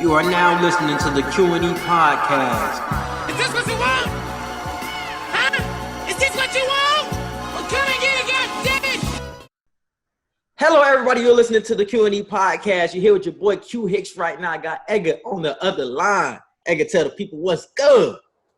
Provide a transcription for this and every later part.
You are now listening to the Q&E Podcast. Is this what you want? Huh? Is this what you want? Well, come and get it, goddammit! Hello, everybody. You're listening to the Q&E Podcast. You're here with your boy Q Hicks right now. I got Edgar on the other line. Edgar, tell the people what's good.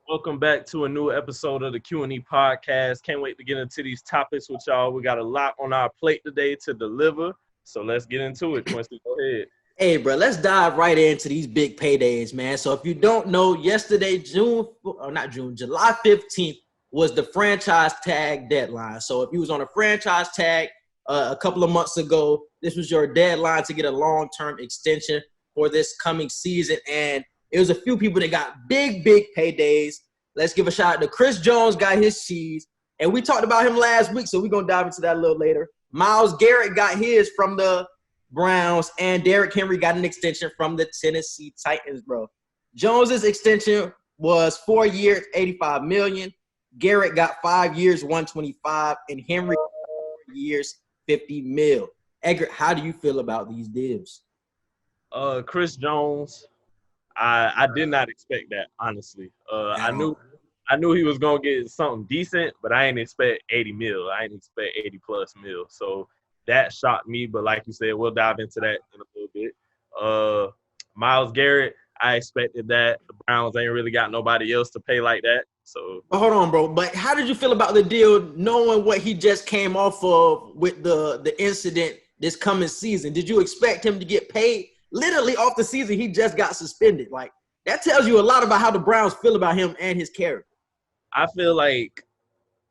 Welcome back to a new episode of the Q&E Podcast. Can't wait to get into these topics with y'all. We got a lot on our plate today to deliver, so let's get into it. Quincy, go ahead. Hey, bro, let's dive right into these big paydays, man. So if you don't know, yesterday, July 15th was the franchise tag deadline. So if you was on a franchise tag a couple of months ago, this was your deadline to get a long-term extension for this coming season. And it was a few people that got big paydays. Let's give a shout out to Chris Jones, got his cheese. And we talked about him last week, so we're going to dive into that a little later. Myles Garrett got his from the Browns, and Derrick Henry got an extension from the Tennessee Titans, bro. Jones's extension was 4 years, $85 million. Garrett got 5 years, $125, and Henry 4 years, $50 million. Edgar, how do you feel about these deals? Chris Jones, I did not expect that, honestly. I knew he was gonna get something decent, but I didn't expect 80 mil. I didn't expect 80 plus mil. So that shocked me, but like you said, we'll dive into that in a little bit. Myles Garrett, I expected that. The Browns ain't really got nobody else to pay like that. So hold on, bro. But how did you feel about the deal, knowing what he just came off of with the incident this coming season? Did you expect him to get paid literally off the season he just got suspended? Like, that tells you a lot about how the Browns feel about him and his character. I feel like,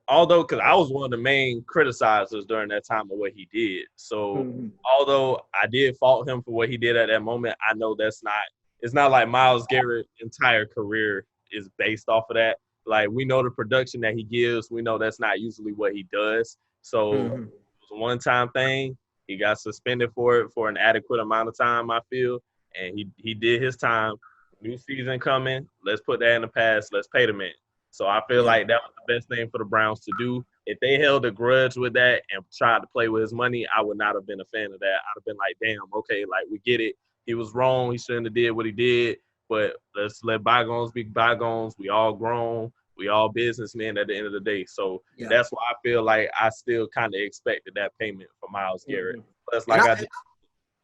although, because I was one of the main criticizers during that time of what he did. So although I did fault him for what he did at that moment, I know it's not like Myles Garrett's entire career is based off of that. Like, we know the production that he gives. We know that's not usually what he does. So it was a one-time thing. He got suspended for it for an adequate amount of time, I feel. And he did his time. New season coming. Let's put that in the past. Let's pay the man. So I feel like that was the best thing for the Browns to do. If they held a grudge with that and tried to play with his money, I would not have been a fan of that. I'd have been like, damn, okay, like, we get it. He was wrong. He shouldn't have did what he did. But let's let bygones be bygones. We all grown. We all businessmen at the end of the day. So that's why I feel like I still kind of expected that payment for Myles Garrett. Plus, like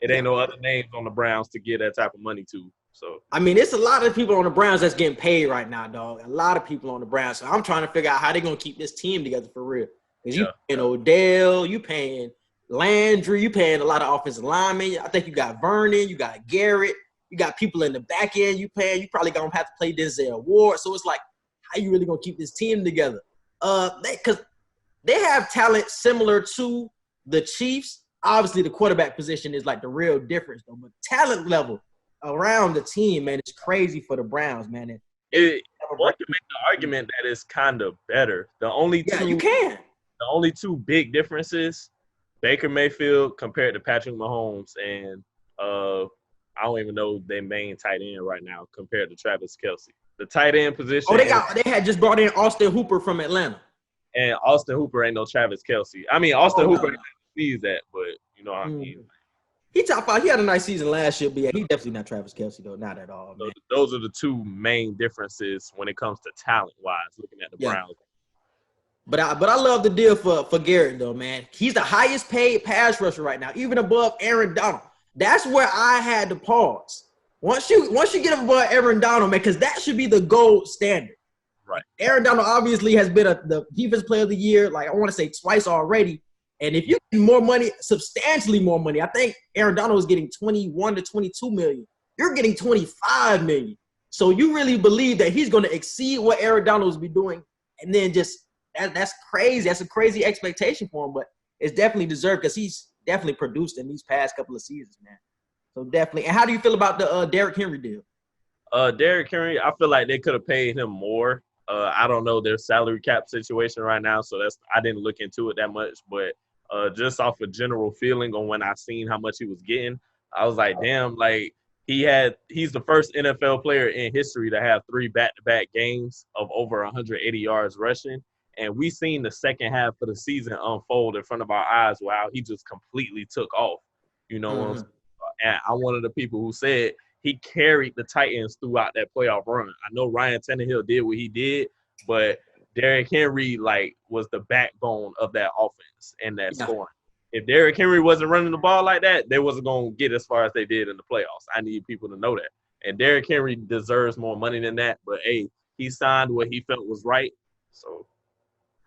it ain't no other names on the Browns to give that type of money to. So I mean, it's a lot of people on the Browns that's getting paid right now, dog. A lot of people on the Browns. So I'm trying to figure out how they're going to keep this team together for real. Because you paying Odell, you paying Landry, you paying a lot of offensive linemen. I think you got Vernon, you got Garrett, you got people in the back end you paying. You probably going to have to play Denzel Ward. So it's like, how you really going to keep this team together? Because they have talent similar to the Chiefs. Obviously, the quarterback position is like the real difference, though. But talent level around the team, man, it's crazy for the Browns, man. One can make the argument that it's kind of better. The only two big differences, Baker Mayfield compared to Patrick Mahomes, and I don't even know their main tight end right now compared to Travis Kelce. The tight end position. They had just brought in Austin Hooper from Atlanta. And Austin Hooper ain't no Travis Kelce. I mean, Hooper sees that, but you know what I mean. He top five. He had a nice season last year, but yeah, he definitely not Travis Kelce though, not at all. Man. Those are the two main differences when it comes to talent-wise, looking at the Browns. But I love the deal for Garrett though, man. He's the highest paid pass rusher right now, even above Aaron Donald. That's where I had to pause. Once you get him above Aaron Donald, man, because that should be the gold standard. Right. Aaron Donald obviously has been the defensive player of the year, like I want to say twice already. And if you get more money, substantially more money, I think Aaron Donald was getting 21 to 22 million. You're getting 25 million. So you really believe that he's going to exceed what Aaron Donald will be doing. And then that's crazy. That's a crazy expectation for him, but it's definitely deserved because he's definitely produced in these past couple of seasons, man. So definitely. And how do you feel about the Derrick Henry deal? Derrick Henry, I feel like they could have paid him more. I don't know their salary cap situation right now, so I didn't look into it that much, but just off a general feeling on when I seen how much he was getting, I was like, damn, like he's the first NFL player in history to have 3 back-to-back games of over 180 yards rushing. And we seen the second half of the season unfold in front of our eyes. Wow, he just completely took off. You know what I'm saying? And I'm one of the people who said he carried the Titans throughout that playoff run. I know Ryan Tannehill did what he did, but Derrick Henry was the backbone of that offense and that scoring. If Derrick Henry wasn't running the ball like that, they wasn't going to get as far as they did in the playoffs. I need people to know that. And Derrick Henry deserves more money than that. But, hey, he signed what he felt was right. So,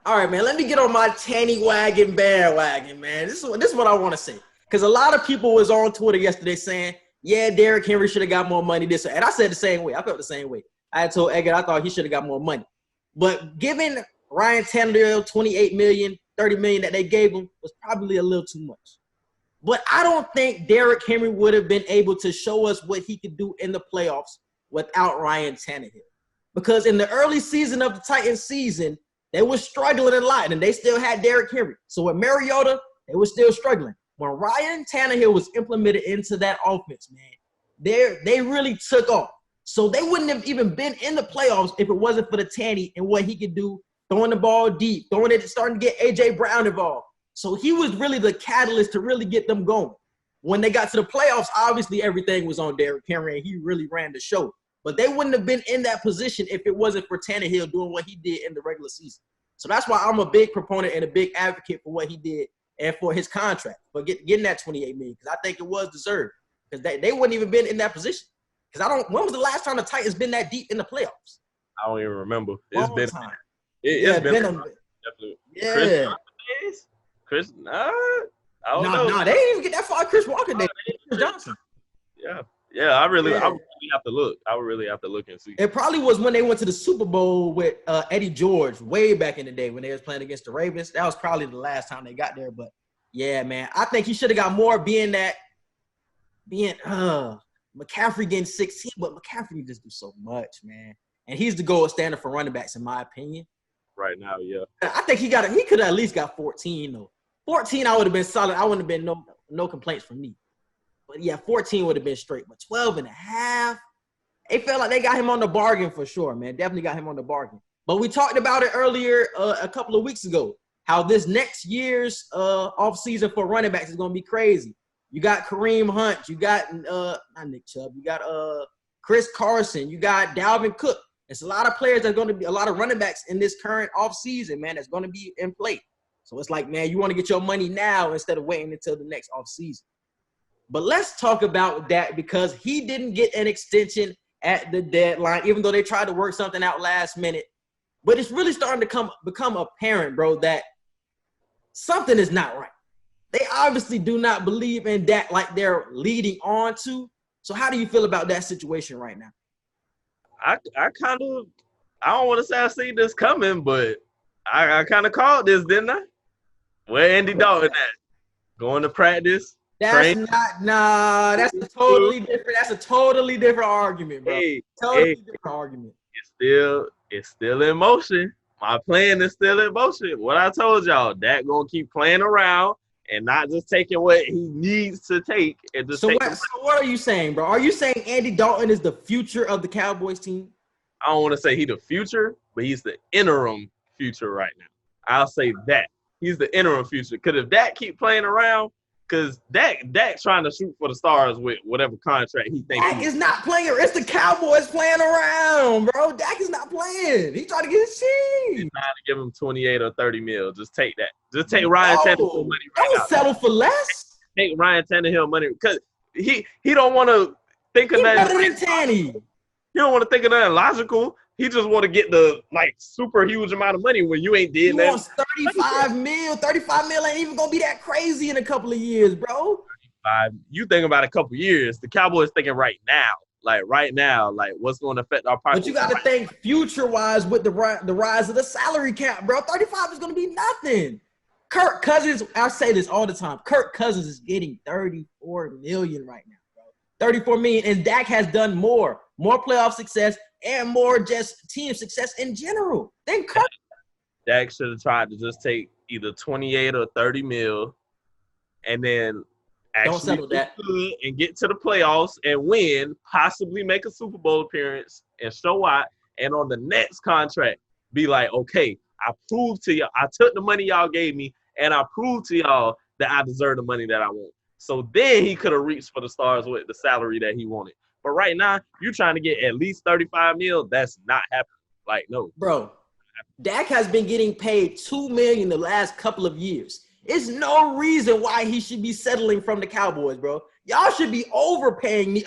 all right, man, let me get on my Tanny wagon bandwagon, man. This is what I want to say. Because a lot of people was on Twitter yesterday saying, yeah, Derrick Henry should have got more money. And I said the same way. I felt the same way. I had told Eggert I thought he should have got more money. But giving Ryan Tannehill $28 million, $30 million that they gave him was probably a little too much. But I don't think Derrick Henry would have been able to show us what he could do in the playoffs without Ryan Tannehill. Because in the early season of the Titans season, they were struggling a lot, and they still had Derrick Henry. So with Mariota, they were still struggling. When Ryan Tannehill was implemented into that offense, man, they really took off. So they wouldn't have even been in the playoffs if it wasn't for the Tanny and what he could do, throwing the ball deep, starting to get A.J. Brown involved. So he was really the catalyst to really get them going. When they got to the playoffs, obviously everything was on Derrick Henry, and he really ran the show. But they wouldn't have been in that position if it wasn't for Tannehill doing what he did in the regular season. So that's why I'm a big proponent and a big advocate for what he did and for his contract, for getting that $28 million, because I think it was deserved. Because they wouldn't even been in that position. Because when was the last time the Titans been that deep in the playoffs? I don't even remember. It's been time. It's been definitely. Yeah. Chris, I don't know. No, they didn't even get that far. Chris Walker did. Chris Johnson. Yeah. I would really have to look. I would really have to look and see. It probably was when they went to the Super Bowl with Eddie George way back in the day when they was playing against the Ravens. That was probably the last time they got there. But yeah, man, I think he should have got more being McCaffrey getting 16, but McCaffrey just do so much, man. And he's the gold standard for running backs, in my opinion. Right now, yeah. I think he could have at least got 14, though. 14, I would have been solid. I wouldn't have been no complaints from me. But, yeah, 14 would have been straight. But 12 and a half, it felt like they got him on the bargain for sure, man. Definitely got him on the bargain. But we talked about it earlier a couple of weeks ago, how this next year's offseason for running backs is going to be crazy. You got Kareem Hunt. You got not Nick Chubb. You got Chris Carson. You got Dalvin Cook. It's a lot of players that's going to be a lot of running backs in this current offseason, man, that's going to be in play. So it's like, man, you want to get your money now instead of waiting until the next offseason. But let's talk about that because he didn't get an extension at the deadline, even though they tried to work something out last minute. But it's really starting to become apparent, bro, that something is not right. They obviously do not believe in Dak like they're leading on to. So how do you feel about that situation right now? I don't want to say I see this coming, but I kind of called this, didn't I? Where Andy Dalton at? Going to practice? That's that's a totally different. That's a totally different argument, bro. Different argument. It's still in motion. My plan is still in motion. What I told y'all, Dak gonna keep playing around and not just taking what he needs to take and just. So what are you saying, bro? Are you saying Andy Dalton is the future of the Cowboys team? I don't want to say he's the future, but he's the interim future right now. I'll say that he's the interim future. Because if Dak keep playing around. Because Dak trying to shoot for the stars with whatever contract he thinks. Dak is not playing. It's the Cowboys playing around, bro. Dak is not playing. He trying to get his cheese. He's trying to give him 28 or 30 mil. Just take that. Just take Ryan Tannehill money right now. Don't settle for less. Take Ryan Tannehill money. Because he don't want to think of that. Better than Tanny. He don't want to think of nothing logical. He just want to get the super huge amount of money when you ain't did that. He wants 35 mil. 35 mil ain't even gonna be that crazy in a couple of years, bro. You think about a couple of years. The Cowboys thinking right now, what's going to affect our pocket. But you got to think future-wise with the rise of the salary cap, bro. 35 is gonna be nothing. Kirk Cousins, I say this all the time. Kirk Cousins is getting 34 million right now, bro. 34 million, and Dak has done more playoff success. And more just team success in general. Then Dak should have tried to just take either 28 or 30 mil and then actually and get to the playoffs and win, possibly make a Super Bowl appearance and show out. And on the next contract, be like, okay, I proved to y'all, I took the money y'all gave me and I proved to y'all that I deserve the money that I want. So then he could have reached for the stars with the salary that he wanted. But right now, you trying to get at least 35 mil. That's not happening. Like, no. Bro, Dak has been getting paid $2 million the last couple of years. It's no reason why he should be settling from the Cowboys, bro. Y'all should be overpaying me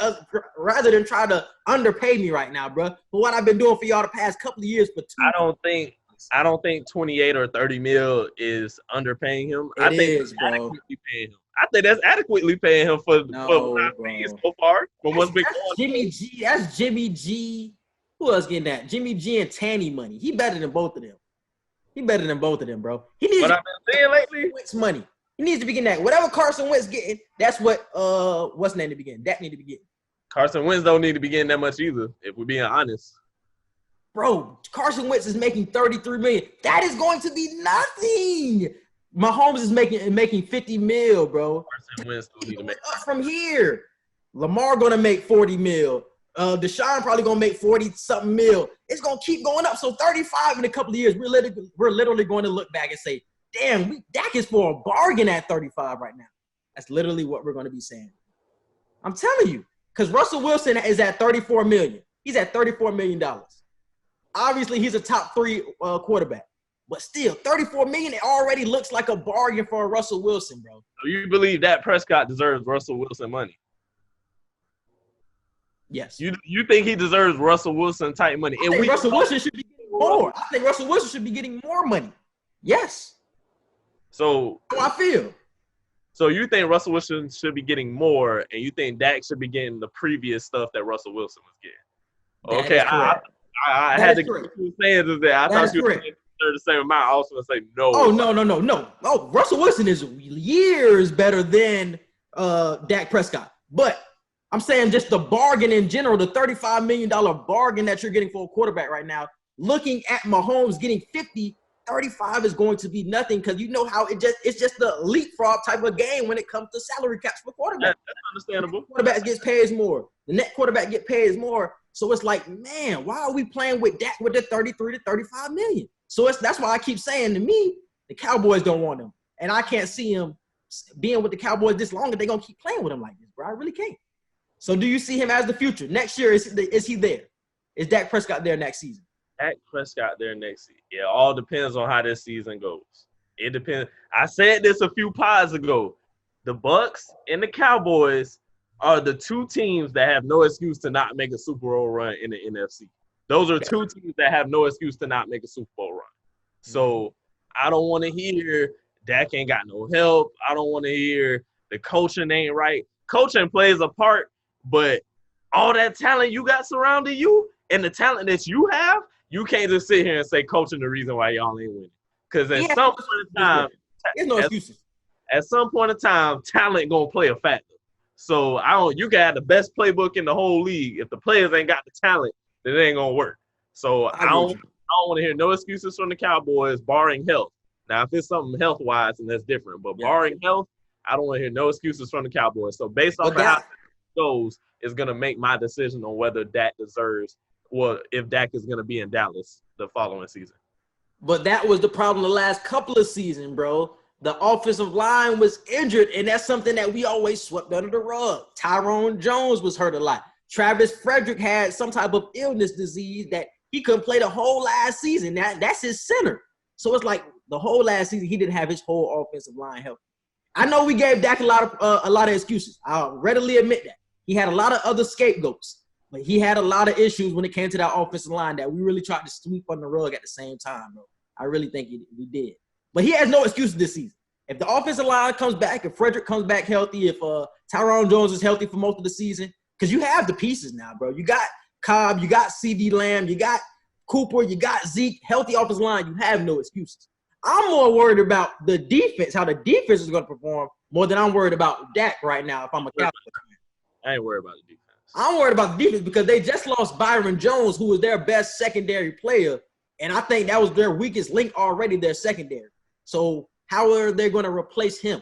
rather than try to underpay me right now, bro. For what I've been doing for y'all the past couple of years. I don't think 28 or 30 mil is underpaying him. I think that's adequately paying him. I think that's adequately paying him for what I've seen so far. From what's been going Jimmy G. That's Jimmy G. Who else getting that? Jimmy G and Tanny money. He better than both of them. He better than both of them, bro. He needs what I've been saying lately. Wentz money. He needs to be getting that. Whatever Carson Wentz getting, that's what what's name to be getting. Dak need to be getting. Carson Wentz don't need to be getting that much either, if we're being honest. Bro, Carson Wentz is making $33 million. That is going to be nothing. Mahomes is making 50 mil, bro. Carson Wentz don't need to make up from here. Lamar gonna make 40 mil. Deshaun probably gonna make 40-something mil. It's gonna keep going up. So 35 in a couple of years, we're literally going to look back and say, damn, Dak is for a bargain at 35 right now. That's literally what we're gonna be saying. I'm telling you, because Russell Wilson is at $34 million. He's at $34 million. Obviously, he's a top 3 quarterback. But still, $34 million, it already looks like a bargain for Russell Wilson, bro. So you believe that Prescott deserves Russell Wilson money? Yes. You think he deserves Russell Wilson type money? I think Russell Wilson should be getting more. I think Russell Wilson should be getting more money. Yes. So how I feel. So you think Russell Wilson should be getting more, and you think Dak should be getting the previous stuff that Russell Wilson was getting? Okay, I had to get you saying this there. I thought you were saying the same amount. I was going to say no. Oh, no. Oh, Russell Wilson is years better than Dak Prescott. But I'm saying just the bargain in general, the $35 million bargain that you're getting for a quarterback right now, looking at Mahomes getting 50, 35 is going to be nothing because you know how it's just the leapfrog type of game when it comes to salary caps for quarterbacks. That's understandable. The quarterback gets paid more. The net quarterback get paid more. So it's like, man, why are we playing with Dak with the 33 to 35 million? So that's why I keep saying to me, the Cowboys don't want him. And I can't see him being with the Cowboys this long if they're going to keep playing with him like this, bro. I really can't. So do you see him as the future? Next year, is he there? Is Dak Prescott there next season? Dak Prescott there next season. It all depends on how this season goes. It depends. I said this a few pods ago. The Bucs and the Cowboys are the two teams that have no excuse to not make a Super Bowl run in the NFC. Those are two teams that have no excuse to not make a Super Bowl run. So I don't want to hear Dak ain't got no help. I don't want to hear the coaching ain't right. Coaching plays a part, but all that talent you got surrounding you and the talent that you have, you can't just sit here and say coaching the reason why y'all ain't winning. Because at some point in time, there's no excuses. At some point in time, talent gonna play a factor. So you can have the best playbook in the whole league. If the players ain't got the talent, then it ain't gonna work. So I don't want to hear no excuses from the Cowboys, barring health. Now, if it's something health-wise, then that's different. But barring health, I don't want to hear no excuses from the Cowboys. So based off of how it goes, is gonna make my decision on whether Dak deserves, or if Dak is gonna be in Dallas the following season. But that was the problem the last couple of seasons, bro. The offensive line was injured, and that's something that we always swept under the rug. Tyrone Jones was hurt a lot. Travis Frederick had some type of illness disease that he couldn't play the whole last season. That's his center. So it's like the whole last season he didn't have his whole offensive line healthy. I know we gave Dak a lot of excuses. I'll readily admit that. He had a lot of other scapegoats, but he had a lot of issues when it came to that offensive line that we really tried to sweep on the rug at the same time, bro. I really think we did. But he has no excuses this season. If the offensive line comes back, if Frederick comes back healthy, if Tyrone Jones is healthy for most of the season, because you have the pieces now, bro. You got Cobb, you got CD Lamb, you got Cooper, you got Zeke, healthy offensive line. You have no excuses. I'm more worried about the defense, how the defense is going to perform, more than I'm worried about Dak right now if I'm a Cowboys fan. I ain't worried about the defense. I'm worried about the defense because they just lost Byron Jones, who was their best secondary player, and I think that was their weakest link already, their secondary. So how are they going to replace him?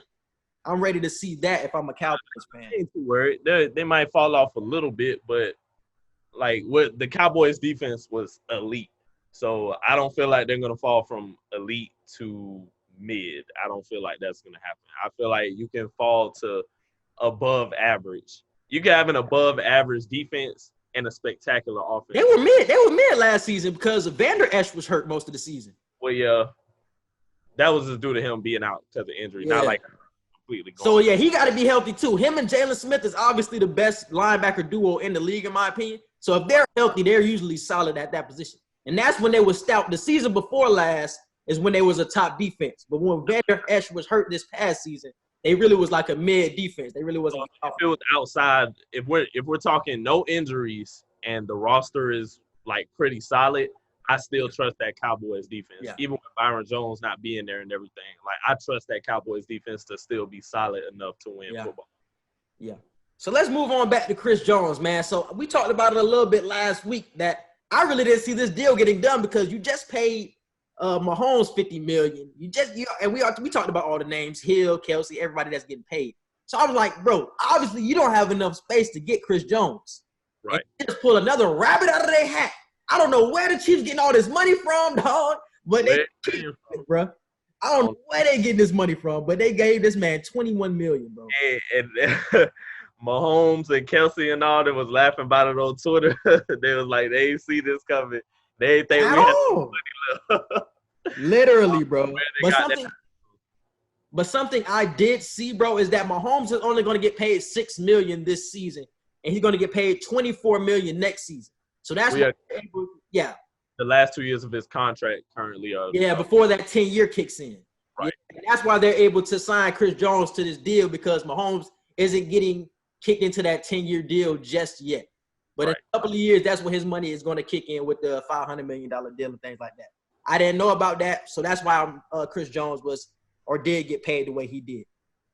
I'm ready to see that if I'm a Cowboys fan. I ain't too worried. They might fall off a little bit, but like what the Cowboys defense was elite. So I don't feel like they're going to fall from elite to mid. I don't feel like that's going to happen. I feel like you can fall to above average You can have an above average defense and a spectacular offense. They were mid last season because Vander Esch was hurt most of the season. Well, yeah, that was just due to him being out because of injury, not like completely gone. So, yeah, he got to be healthy, too. Him and Jalen Smith is obviously the best linebacker duo in the league, in my opinion. So, if they're healthy, they're usually solid at that position. And that's when they were stout. The season before last is when they was a top defense. But when Vander Esch was hurt this past season, they really was like a mid defense. They really wasn't. If it was outside, if we're talking no injuries and the roster is like pretty solid, I still trust that Cowboys defense, even with Byron Jones not being there and everything. Like I trust that Cowboys defense to still be solid enough to win football. Yeah. So let's move on back to Chris Jones, man. So we talked about it a little bit last week that I really didn't see this deal getting done because you just paid Mahomes $50 million. We talked about all the names, Hill, Kelsey, everybody that's getting paid. So I was like, bro, obviously you don't have enough space to get Chris Jones. Right. And just pull another rabbit out of their hat. I don't know where the Chiefs getting all this money from, dog. But bro. I don't know where they getting this money from, but they gave this man $21 million, bro. And Mahomes and Kelsey and all that was laughing about it on Twitter. They was like, they ain't see this coming. They ain't think we had money left. Literally, bro. But something I did see, bro, is that Mahomes is only going to get paid $6 million this season, and he's going to get paid $24 million next season. So that's the last 2 years of his contract currently are. Yeah, before that 10-year kicks in. Right. Yeah, and that's why they're able to sign Chris Jones to this deal because Mahomes isn't getting kicked into that 10-year deal just yet. But in a couple of years, that's when his money is going to kick in with the $500 million deal and things like that. I didn't know about that, so that's why Chris Jones did get paid the way he did.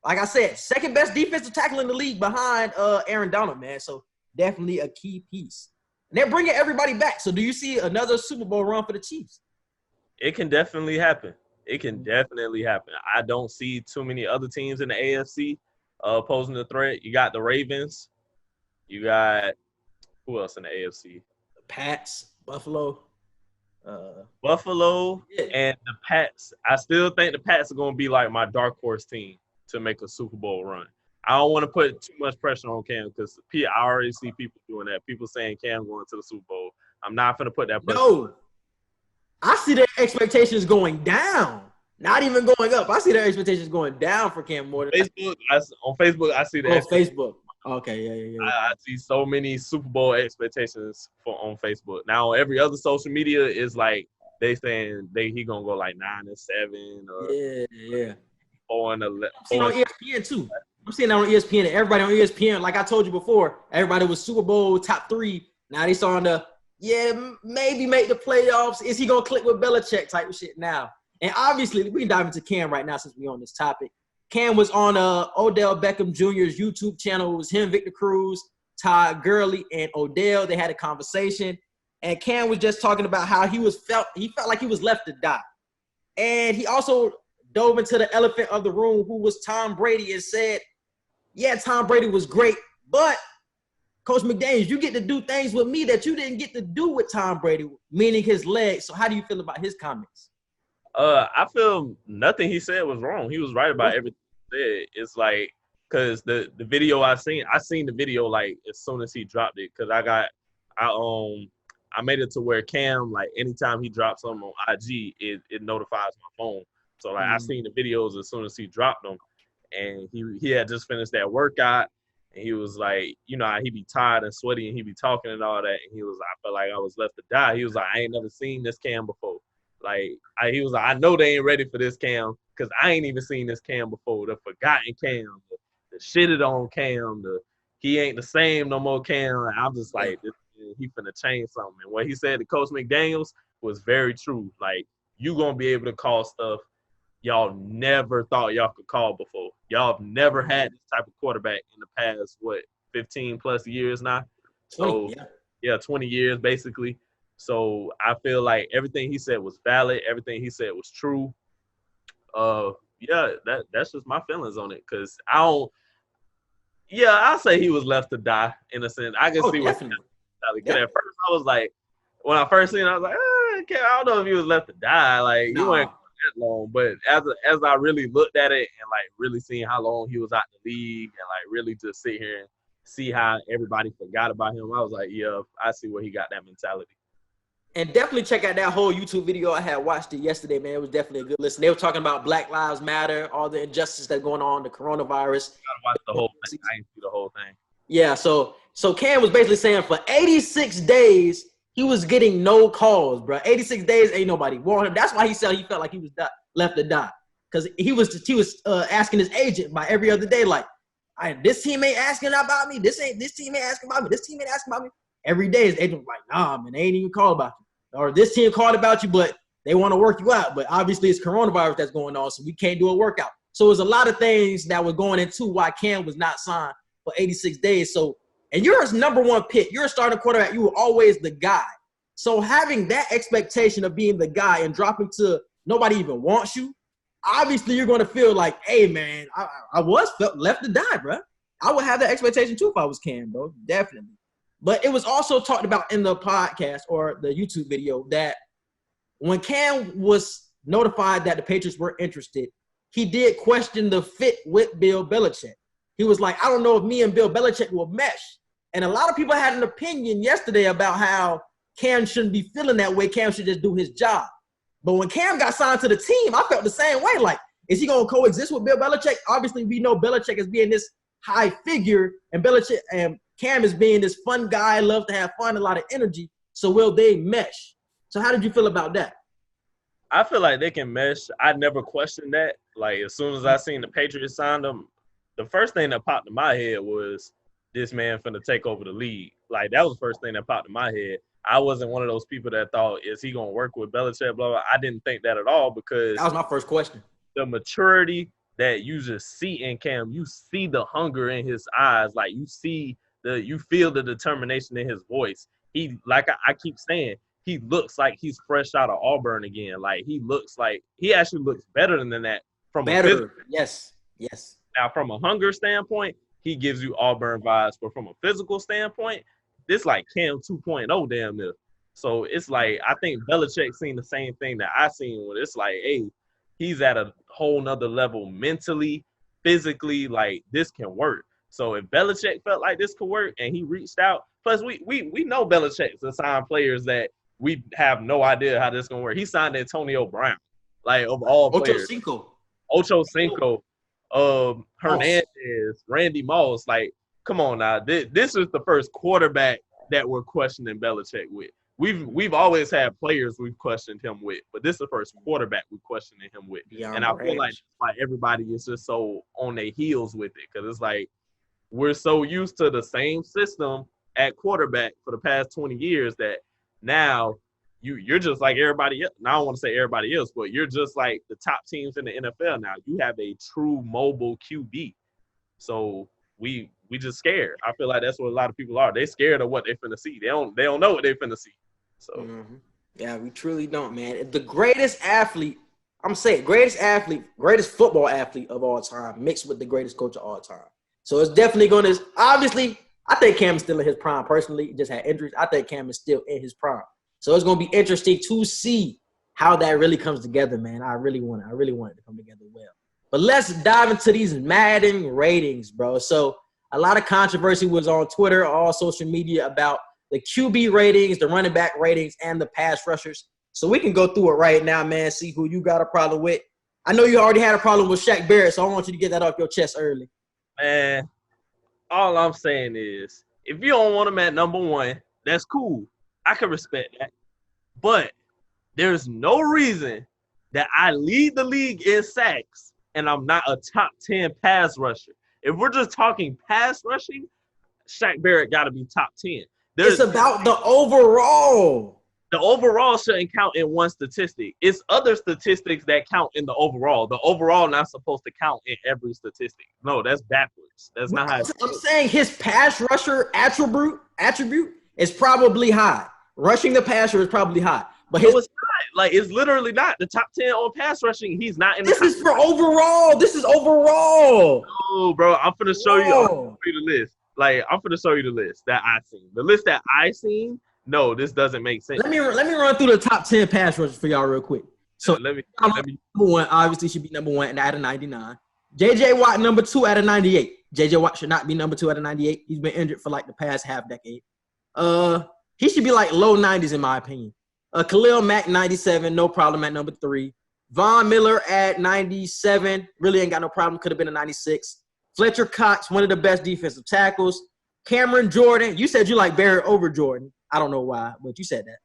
Like I said, second best defensive tackle in the league behind Aaron Donald, man. So definitely a key piece. And they're bringing everybody back. So do you see another Super Bowl run for the Chiefs? It can definitely happen. I don't see too many other teams in the AFC posing the threat. You got the Ravens. You got who else in the AFC? The Pats, Buffalo. Buffalo and the Pats. I still think the Pats are going to be like my dark horse team to make a Super Bowl run. I don't want to put too much pressure on Cam because I already see people doing that. People saying Cam going to the Super Bowl. I'm not going to put that pressure. No. I see their expectations going down. Not even going up. I see their expectations going down for Cam more than on Facebook, I see that. On Facebook. Okay, yeah. I see so many Super Bowl expectations on Facebook. Now, every other social media is like they saying he gonna go like 9-7 or 4-11. I'm seeing on ESPN too. I'm seeing that on ESPN. Everybody on ESPN, like I told you before, everybody was Super Bowl top 3. Now they starting to maybe make the playoffs. Is he gonna click with Belichick type of shit now? And obviously, we can dive into Cam right now since we're on this topic. Cam was on Odell Beckham Jr.'s YouTube channel. It was him, Victor Cruz, Todd Gurley, and Odell. They had a conversation. And Cam was just talking about how he felt like he was left to die. And he also dove into the elephant of the room, who was Tom Brady, and said, yeah, Tom Brady was great, but Coach McDaniels, you get to do things with me that you didn't get to do with Tom Brady, meaning his legs. So how do you feel about his comments? I feel nothing he said was wrong. He was right about everything he said. It's like, because the video I seen the video like as soon as he dropped it, because I made it to where Cam, like anytime he drops something on IG, it notifies my phone. So like I seen the videos as soon as he dropped them, and he had just finished that workout, and he was like, you know, how he be tired and sweaty and he be talking and all that, and he was like, I felt like I was left to die. He was like, I ain't never seen this Cam before. Like he was like, I know they ain't ready for this Cam because I ain't even seen this Cam before. The forgotten Cam, the shitted on Cam, he ain't the same no more Cam. And I'm just like, he finna change something. And what he said to Coach McDaniels was very true. Like, you gonna be able to call stuff y'all never thought y'all could call before. Y'all have never had this type of quarterback in the past, 15 plus years now? So 20 years basically. So I feel like everything he said was valid. Everything he said was true. That's just my feelings on it. Cause I'll say he was left to die in a sense. I can see what at first I was like, when I first seen it, I was like, I don't know if he was left to die. Like he wasn't that long. But as I really looked at it and like really seeing how long he was out the league and like really just sit here and see how everybody forgot about him, I was like, yeah, I see where he got that mentality. And definitely check out that whole YouTube video. I had watched it yesterday, man. It was definitely a good listen. They were talking about Black Lives Matter, all the injustice that's going on, the coronavirus. Gotta watch the whole thing. I ain't see the whole thing. Yeah, so Cam was basically saying for 86 days, he was getting no calls, bro. 86 days, ain't nobody want him. That's why he said he felt like he was left to die. Because he was asking his agent by every other day, like, this team ain't asking about me. This team ain't asking about me. This team ain't asking about me. Every day, his agent was like, nah, man, they ain't even called about you. Or this team called about you, but they want to work you out. But obviously, it's coronavirus that's going on, so we can't do a workout. So there's a lot of things that were going into why Cam was not signed for 86 days. So, and you're his number one pick. You're a starting quarterback. You were always the guy. So having that expectation of being the guy and dropping to nobody even wants you, obviously you're going to feel like, hey, man, I was left to die, bro. I would have that expectation too if I was Cam, bro. Definitely. But it was also talked about in the podcast or the YouTube video that when Cam was notified that the Patriots were interested, he did question the fit with Bill Belichick. He was like, I don't know if me and Bill Belichick will mesh. And a lot of people had an opinion yesterday about how Cam shouldn't be feeling that way. Cam should just do his job. But when Cam got signed to the team, I felt the same way. Like, is he going to coexist with Bill Belichick? Obviously, we know Belichick as being this high figure, and Belichick and Cam is being this fun guy, love to have fun, a lot of energy. So will they mesh? So how did you feel about that? I feel like they can mesh. I never questioned that. Like, as soon as I seen the Patriots signed him, the first thing that popped in my head was this man finna take over the league. Like, that was the first thing that popped in my head. I wasn't one of those people that thought, is he going to work with Belichick, blah, blah. I didn't think that at all because – that was my first question. The maturity that you just see in Cam, you see the hunger in his eyes. Like, you feel the determination in his voice. He, like I keep saying, he looks like he's fresh out of Auburn again. Like, he actually looks better than that. Yes. Now, from a hunger standpoint, he gives you Auburn vibes. But from a physical standpoint, this like Cam 2.0 damn near. So it's like, I think Belichick seen the same thing that I seen when it's like, hey, he's at a whole nother level mentally, physically, like this can work. So if Belichick felt like this could work and he reached out, plus we know Belichick's assigned players that we have no idea how this is going to work. He signed Antonio Brown, like of all players. Ocho Cinco, Hernandez, Randy Moss. Like, come on now. This is the first quarterback that we're questioning Belichick with. We've always had players we've questioned him with, but this is the first quarterback we're questioning him with. And I feel like everybody is just so on their heels with it because it's like we're so used to the same system at quarterback for the past 20 years that now you're just like everybody else. Now, I don't want to say everybody else, but you're just like the top teams in the NFL now. You have a true mobile QB. So we just scared. I feel like that's what a lot of people are. They scared of what they finna see. They don't know what they finna see. So yeah, we truly don't, man. The greatest athlete, I'm saying greatest football athlete of all time mixed with the greatest coach of all time. So it's definitely going to, obviously, I think Cam is still in his prime personally. He just had injuries. I think Cam is still in his prime. So it's going to be interesting to see how that really comes together, man. I really want it to come together well. But let's dive into these Madden ratings, bro. So a lot of controversy was on Twitter, all social media about the QB ratings, the running back ratings, and the pass rushers. So we can go through it right now, man, see who you got a problem with. I know you already had a problem with Shaq Barrett, so I want you to get that off your chest early. Man, all I'm saying is if you don't want him at number one, that's cool. I can respect that. But there's no reason that I lead the league in sacks and I'm not a top 10 pass rusher. If we're just talking pass rushing, Shaq Barrett got to be top 10. It's about the overall. The overall shouldn't count in one statistic. It's other statistics that count in the overall. The overall not supposed to count in every statistic. No, that's backwards. That's not how I'm saying his pass rusher attribute is probably high. Rushing the passer is probably high. But it's not. Like, it's literally not. The top 10 on pass rushing, he's not in the top 10. This is for overall. This is overall. Oh, bro, I'm going to show you the list. Like, I'm going to show you the list that I seen. The list that I seen, no, this doesn't make sense. Let me run through the top 10 pass rushers for y'all real quick. So, let me number one, obviously should be number one out of 99. J.J. Watt, number 2 out of 98. J.J. Watt should not be number 2 out of 98. He's been injured for like the past half decade. He should be like low 90s in my opinion. Khalil Mack, 97, no problem at number 3. Von Miller at 97, really ain't got no problem. Could have been a 96. Fletcher Cox, one of the best defensive tackles. Cameron Jordan, you said you like Barrett over Jordan. I don't know why, but you said that.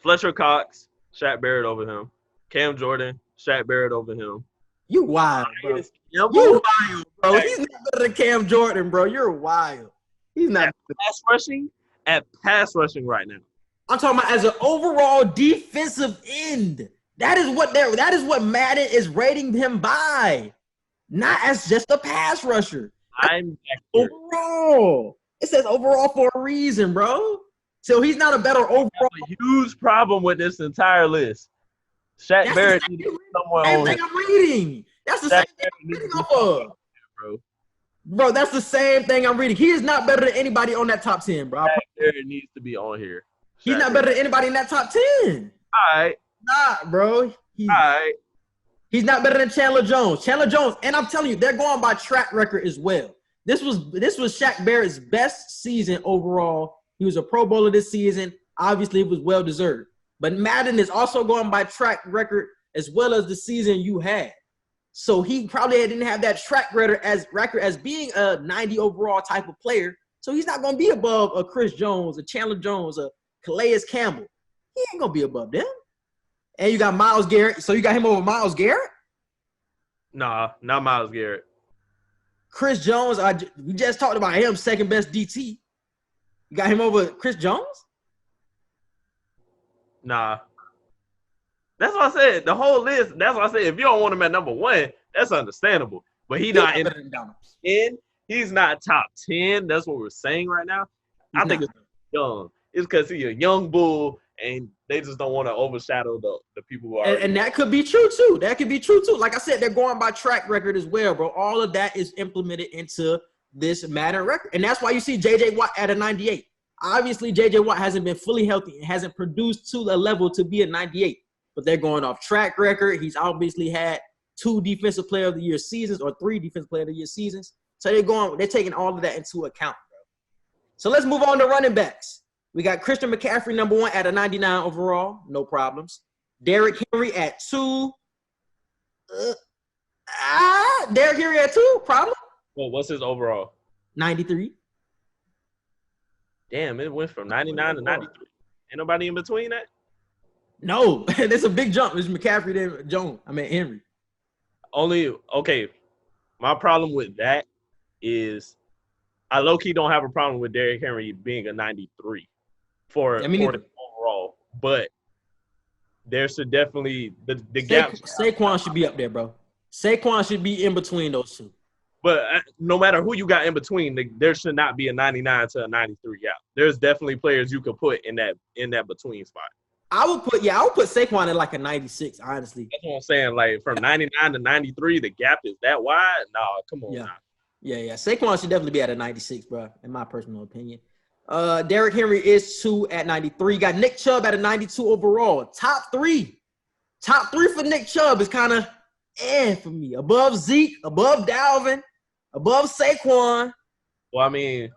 Fletcher Cox, Shaq Barrett over him. Cam Jordan, Shaq Barrett over him. You wild, bro. You wild, bro. He's not better than Cam Jordan, bro. You're wild. He's not at pass rushing right now. I'm talking about as an overall defensive end. That is what Madden is rating him by. Not as just a pass rusher. Overall. It says overall for a reason, bro. So he's not a better overall. I have a huge problem with this entire list. Shaq Barrett needs to be somewhere on thing I'm reading. That's the same thing I'm reading off of. Bro, that's the same thing I'm reading. He is not better than anybody on that top 10, bro. Shaq Barrett needs to be on here. He's not better than anybody in that top 10. All right. Nah, bro. He's not better than Chandler Jones. And I'm telling you, they're going by track record as well. This was Shaq Barrett's best season overall. He was a Pro Bowler this season. Obviously, it was well-deserved. But Madden is also going by track record as well as the season you had. So he probably didn't have that track record as being a 90 overall type of player. So he's not going to be above a Chris Jones, a Chandler Jones, a Calais Campbell. He ain't going to be above them. And you got Myles Garrett. So you got him over Myles Garrett? Nah, not Myles Garrett. Chris Jones, we just talked about him, second best DT. You got him over Chris Jones? Nah. That's what I said. The whole list, that's what I said. If you don't want him at number 1, that's understandable. But he's not in 10. He's not top 10. That's what we're saying right now. I think it's young. It's because he's a young bull, and they just don't want to overshadow the people who are. And that could be true, too. Like I said, they're going by track record as well, bro. All of that is implemented into this Madden record. And that's why you see J.J. Watt at a 98. Obviously, J.J. Watt hasn't been fully healthy and hasn't produced to the level to be a 98. But they're going off track record. He's obviously had 2 Defensive Player of the Year seasons or 3 Defensive Player of the Year seasons. So they're taking all of that into account, bro. So let's move on to running backs. We got Christian McCaffrey, number 1 at a 99 overall. No problems. Derrick Henry at 2. Derrick Henry at 2. Problem? Well, what's his overall? 93. Damn, it went from 99 to 93. Ain't nobody in between that? No, that's a big jump. It's McCaffrey then Henry. Okay. My problem with that is I low-key don't have a problem with Derrick Henry being a 93 for overall. But there should definitely the gap. Saquon should be up there, bro. Saquon should be in between those two. But no matter who you got in between, there should not be a 99 to a 93 gap. There's definitely players you could put in that between spot. I would put Saquon at like a 96, honestly. That's what I'm saying. Like from 99 to 93, the gap is that wide? No, come on. Yeah. Yeah. Saquon should definitely be at a 96, bro, in my personal opinion. Derrick Henry is 2 at 93. Got Nick Chubb at a 92 overall. Top three for Nick Chubb is kind of for me. Above Zeke, above Dalvin, above Saquon. Well, I mean,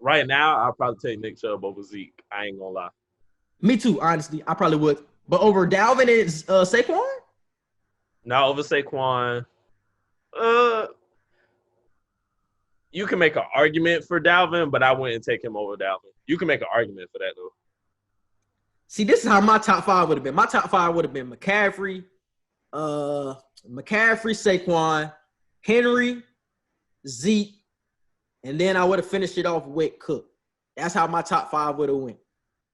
right now, I'll probably take Nick Chubb over Zeke. I ain't gonna lie. Me too, honestly. I probably would. But over Dalvin is Saquon? No, over Saquon. You can make an argument for Dalvin, but I wouldn't take him over Dalvin. You can make an argument for that, though. See, this is how my top 5 would have been. My top 5 would have been McCaffrey, Saquon, Henry, Zeke, and then I would have finished it off with Cook. That's how my top 5 would have went.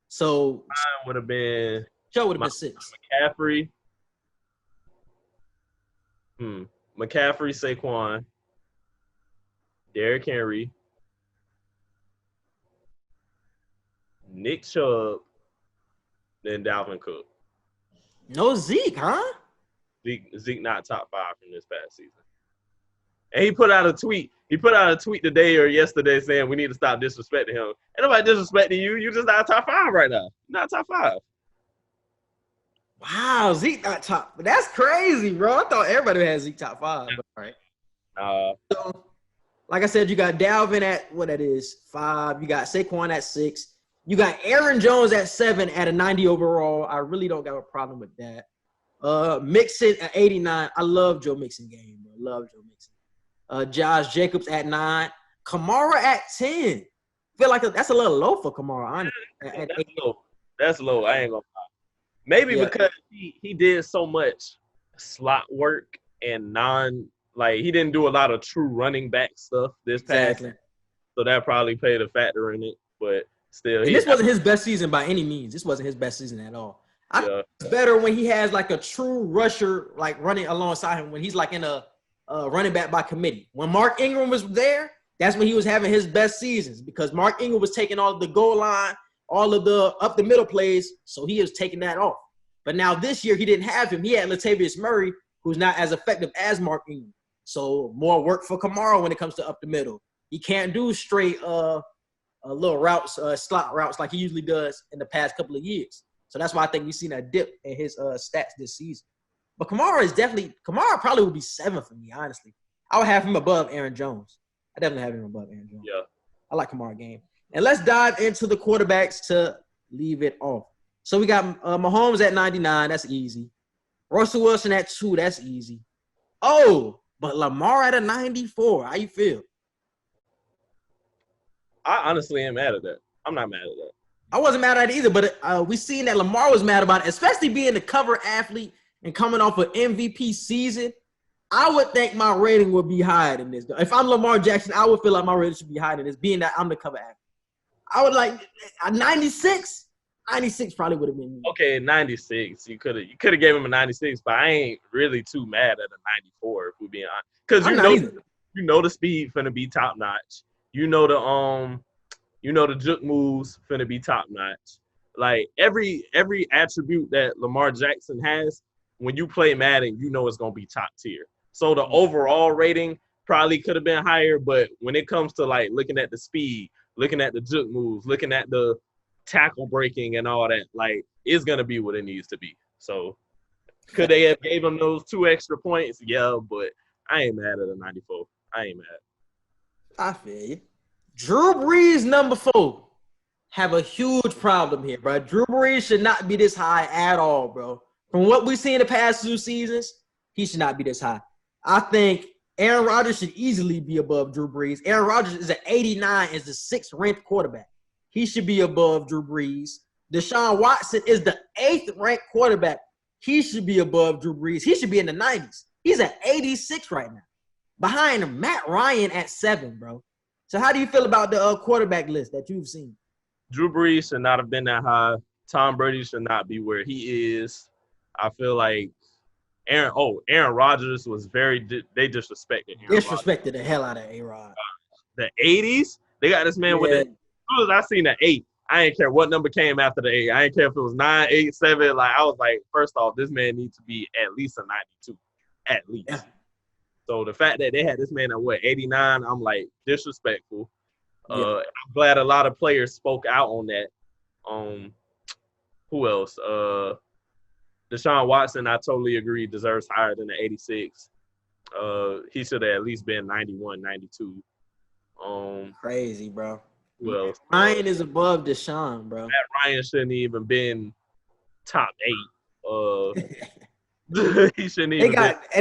So mine would have been Joe would have been 6. McCaffrey. McCaffrey, Saquon, Derrick Henry, Nick Chubb, then Dalvin Cook. No Zeke, huh? Zeke not top 5 from this past season. And he put out a tweet. He put out a tweet today or yesterday saying we need to stop disrespecting him. Ain't nobody disrespecting you. You just not top 5 right now. You're not top 5. Wow, Zeke not top. But that's crazy, bro. I thought everybody had Zeke top 5. But all right. So, like I said, you got Dalvin at what that is, 5. You got Saquon at 6. You got Aaron Jones at 7 at a 90 overall. I really don't got a problem with that. Mixon at 89. I love Joe Mixon game, bro. Love Joe Mixon. Josh Jacobs at 9. Kamara at 10. Feel like that's a little low for Kamara, honestly. That's low. That's low. I ain't gonna lie. Maybe because he did so much slot work and he didn't do a lot of true running back stuff this past. So that probably played a factor in it. But still, this wasn't his best season by any means. This wasn't his best season at all. I think it's better when he has like a true rusher like running alongside him when he's like in a running back by committee. When Mark Ingram was there, that's when he was having his best seasons because Mark Ingram was taking all of the goal line, all of the up the middle plays, so he was taking that off. But now this year he didn't have him. He had Latavius Murray, who's not as effective as Mark Ingram. So more work for Kamara when it comes to up the middle. He can't do straight little routes, slot routes like he usually does in the past couple of years. So that's why I think we've seen a dip in his stats this season. But Kamara probably would be 7 for me, honestly. I would have him above Aaron Jones. I definitely have him above Aaron Jones. Yeah. I like Kamara game. And let's dive into the quarterbacks to leave it off. So we got Mahomes at 99. That's easy. Russell Wilson at 2. That's easy. Oh, but Lamar at a 94. How you feel? I honestly am mad at that. I'm not mad at that. I wasn't mad at it either, but we seen that Lamar was mad about it, especially being the cover athlete and coming off an MVP season. I would think my rating would be higher than this. If I'm Lamar Jackson, I would feel like my rating should be higher than this, being that I'm the cover athlete. I would like a 96. 96 probably would have been me. Okay, 96. You could have gave him a 96, but I ain't really too mad at a 94 if we're being honest. Because you know the speed finna be top notch. You know the juke moves finna be top notch. Like every attribute that Lamar Jackson has, when you play Madden, you know it's gonna be top tier. So the overall rating probably could have been higher, but when it comes to like looking at the speed, looking at the juke moves, looking at the tackle breaking and all that, like it's gonna be what it needs to be. So could they have gave him those 2 extra points? Yeah, but I ain't mad at a 94. I ain't mad. I feel you. Drew Brees, number 4, have a huge problem here, bro. Drew Brees should not be this high at all, bro. From what we've seen the past 2 seasons, he should not be this high. I think Aaron Rodgers should easily be above Drew Brees. Aaron Rodgers is at 89 as the 6th ranked quarterback. He should be above Drew Brees. Deshaun Watson is the 8th ranked quarterback. He should be above Drew Brees. He should be in the 90s. He's at 86 right now. Behind him, Matt Ryan at 7, bro. So how do you feel about the quarterback list that you've seen? Drew Brees should not have been that high. Tom Brady should not be where he is. I feel like Aaron Rodgers was they disrespected Aaron Disrespected the hell out of A-Rod. The 80s, they got this man with it. As soon as I seen the 8, I didn't care what number came after the 8. I didn't care if it was 9, 8, 7. Like, I was like, first off, this man needs to be at least a 92. At least. Yeah. So the fact that they had this man at 89, I'm like, disrespectful. I'm glad a lot of players spoke out on that. Who else? Deshaun Watson, I totally agree, deserves higher than the 86. He should have at least been 91, 92. Crazy, bro. Who else? Ryan is above Deshaun, bro. Matt Ryan shouldn't even been top 8. He shouldn't even.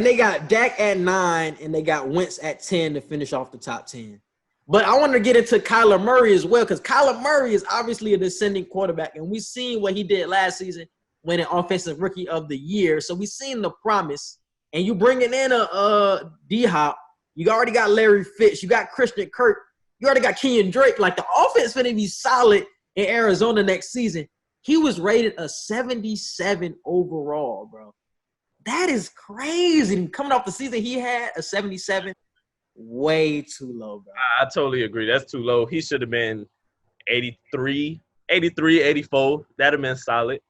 They got Dak at 9, and they got Wentz at 10 to finish off the top 10. But I want to get into Kyler Murray as well, because Kyler Murray is obviously a descending quarterback, and we've seen what he did last season, winning Offensive Rookie of the Year. So we've seen the promise, and you bringing in a D-Hop. You already got Larry Fitz. You got Christian Kirk. You already got Kenyon Drake. Like, the offense is going to be solid in Arizona next season. He was rated a 77 overall, bro. That is crazy. Coming off the season he had, a 77, way too low, bro. I totally agree. That's too low. He should have been 83, 84. That'd have been solid.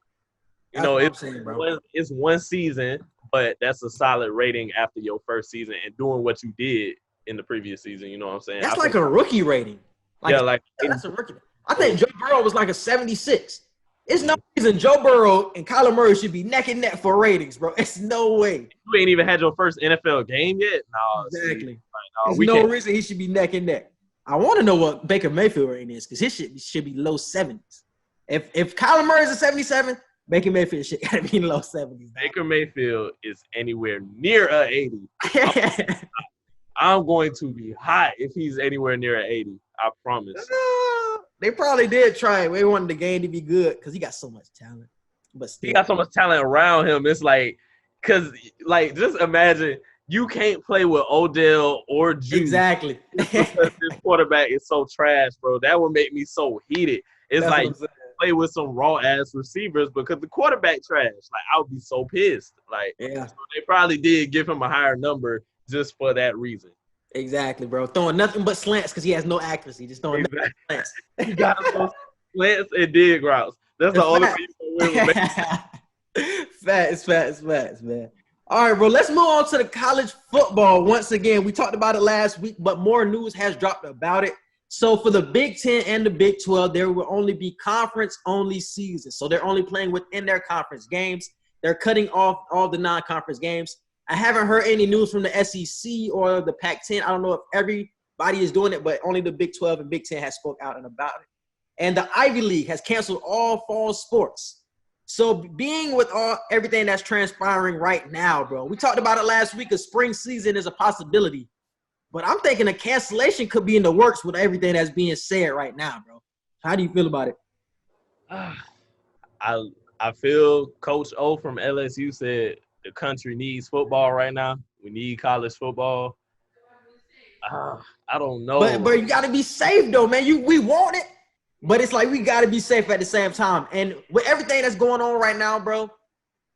It's one season, but that's a solid rating after your first season and doing what you did in the previous season. You know what I'm saying? That's like a rookie rating. That's a rookie. I think Joe Burrow was like a 76. It's no reason Joe Burrow and Kyler Murray should be neck and neck for ratings, bro. It's no way. You ain't even had your first NFL game yet? No. Exactly. There's no reason he should be neck and neck. I want to know what Baker Mayfield rating is because his shit should be low 70s. If Kyler Murray is a 77, Baker Mayfield shit gotta be in low 70s. Baker Mayfield is anywhere near a 80. I'm going to be hot if he's anywhere near an 80. I promise. They probably did try it. They wanted the game to be good because he got so much talent. But still. He got so much talent around him. It's like, because, like, just imagine you can't play with Odell or Juice. Exactly. Because this quarterback is so trash, bro. That would make me so heated. It's like you play with some raw-ass receivers because the quarterback trash. Like, I would be so pissed. Like, yeah. So they probably did give him a higher number just for that reason. Exactly, bro. Throwing nothing but slants because he has no accuracy. Just throwing nothing but slants. He got to throw slants and dig routes. That's the only thing you can win with. Facts, man. All right, bro. Let's move on to the college football once again. We talked about it last week, but more news has dropped about it. So for the Big 10 and the Big 12, there will only be conference-only seasons. So they're only playing within their conference games. They're cutting off all the non-conference games. I haven't heard any news from the SEC or the Pac-10. I don't know if everybody is doing it, but only the Big 12 and Big 10 has spoke out and about it. And the Ivy League has canceled all fall sports. So being with everything that's transpiring right now, bro, we talked about it last week. A spring season is a possibility. But I'm thinking a cancellation could be in the works with everything that's being said right now, bro. How do you feel about it? I feel Coach O from LSU said the country needs football right now. We need college football. I don't know. But you got to be safe, though, man. We want it, but it's like we got to be safe at the same time. And with everything that's going on right now, bro,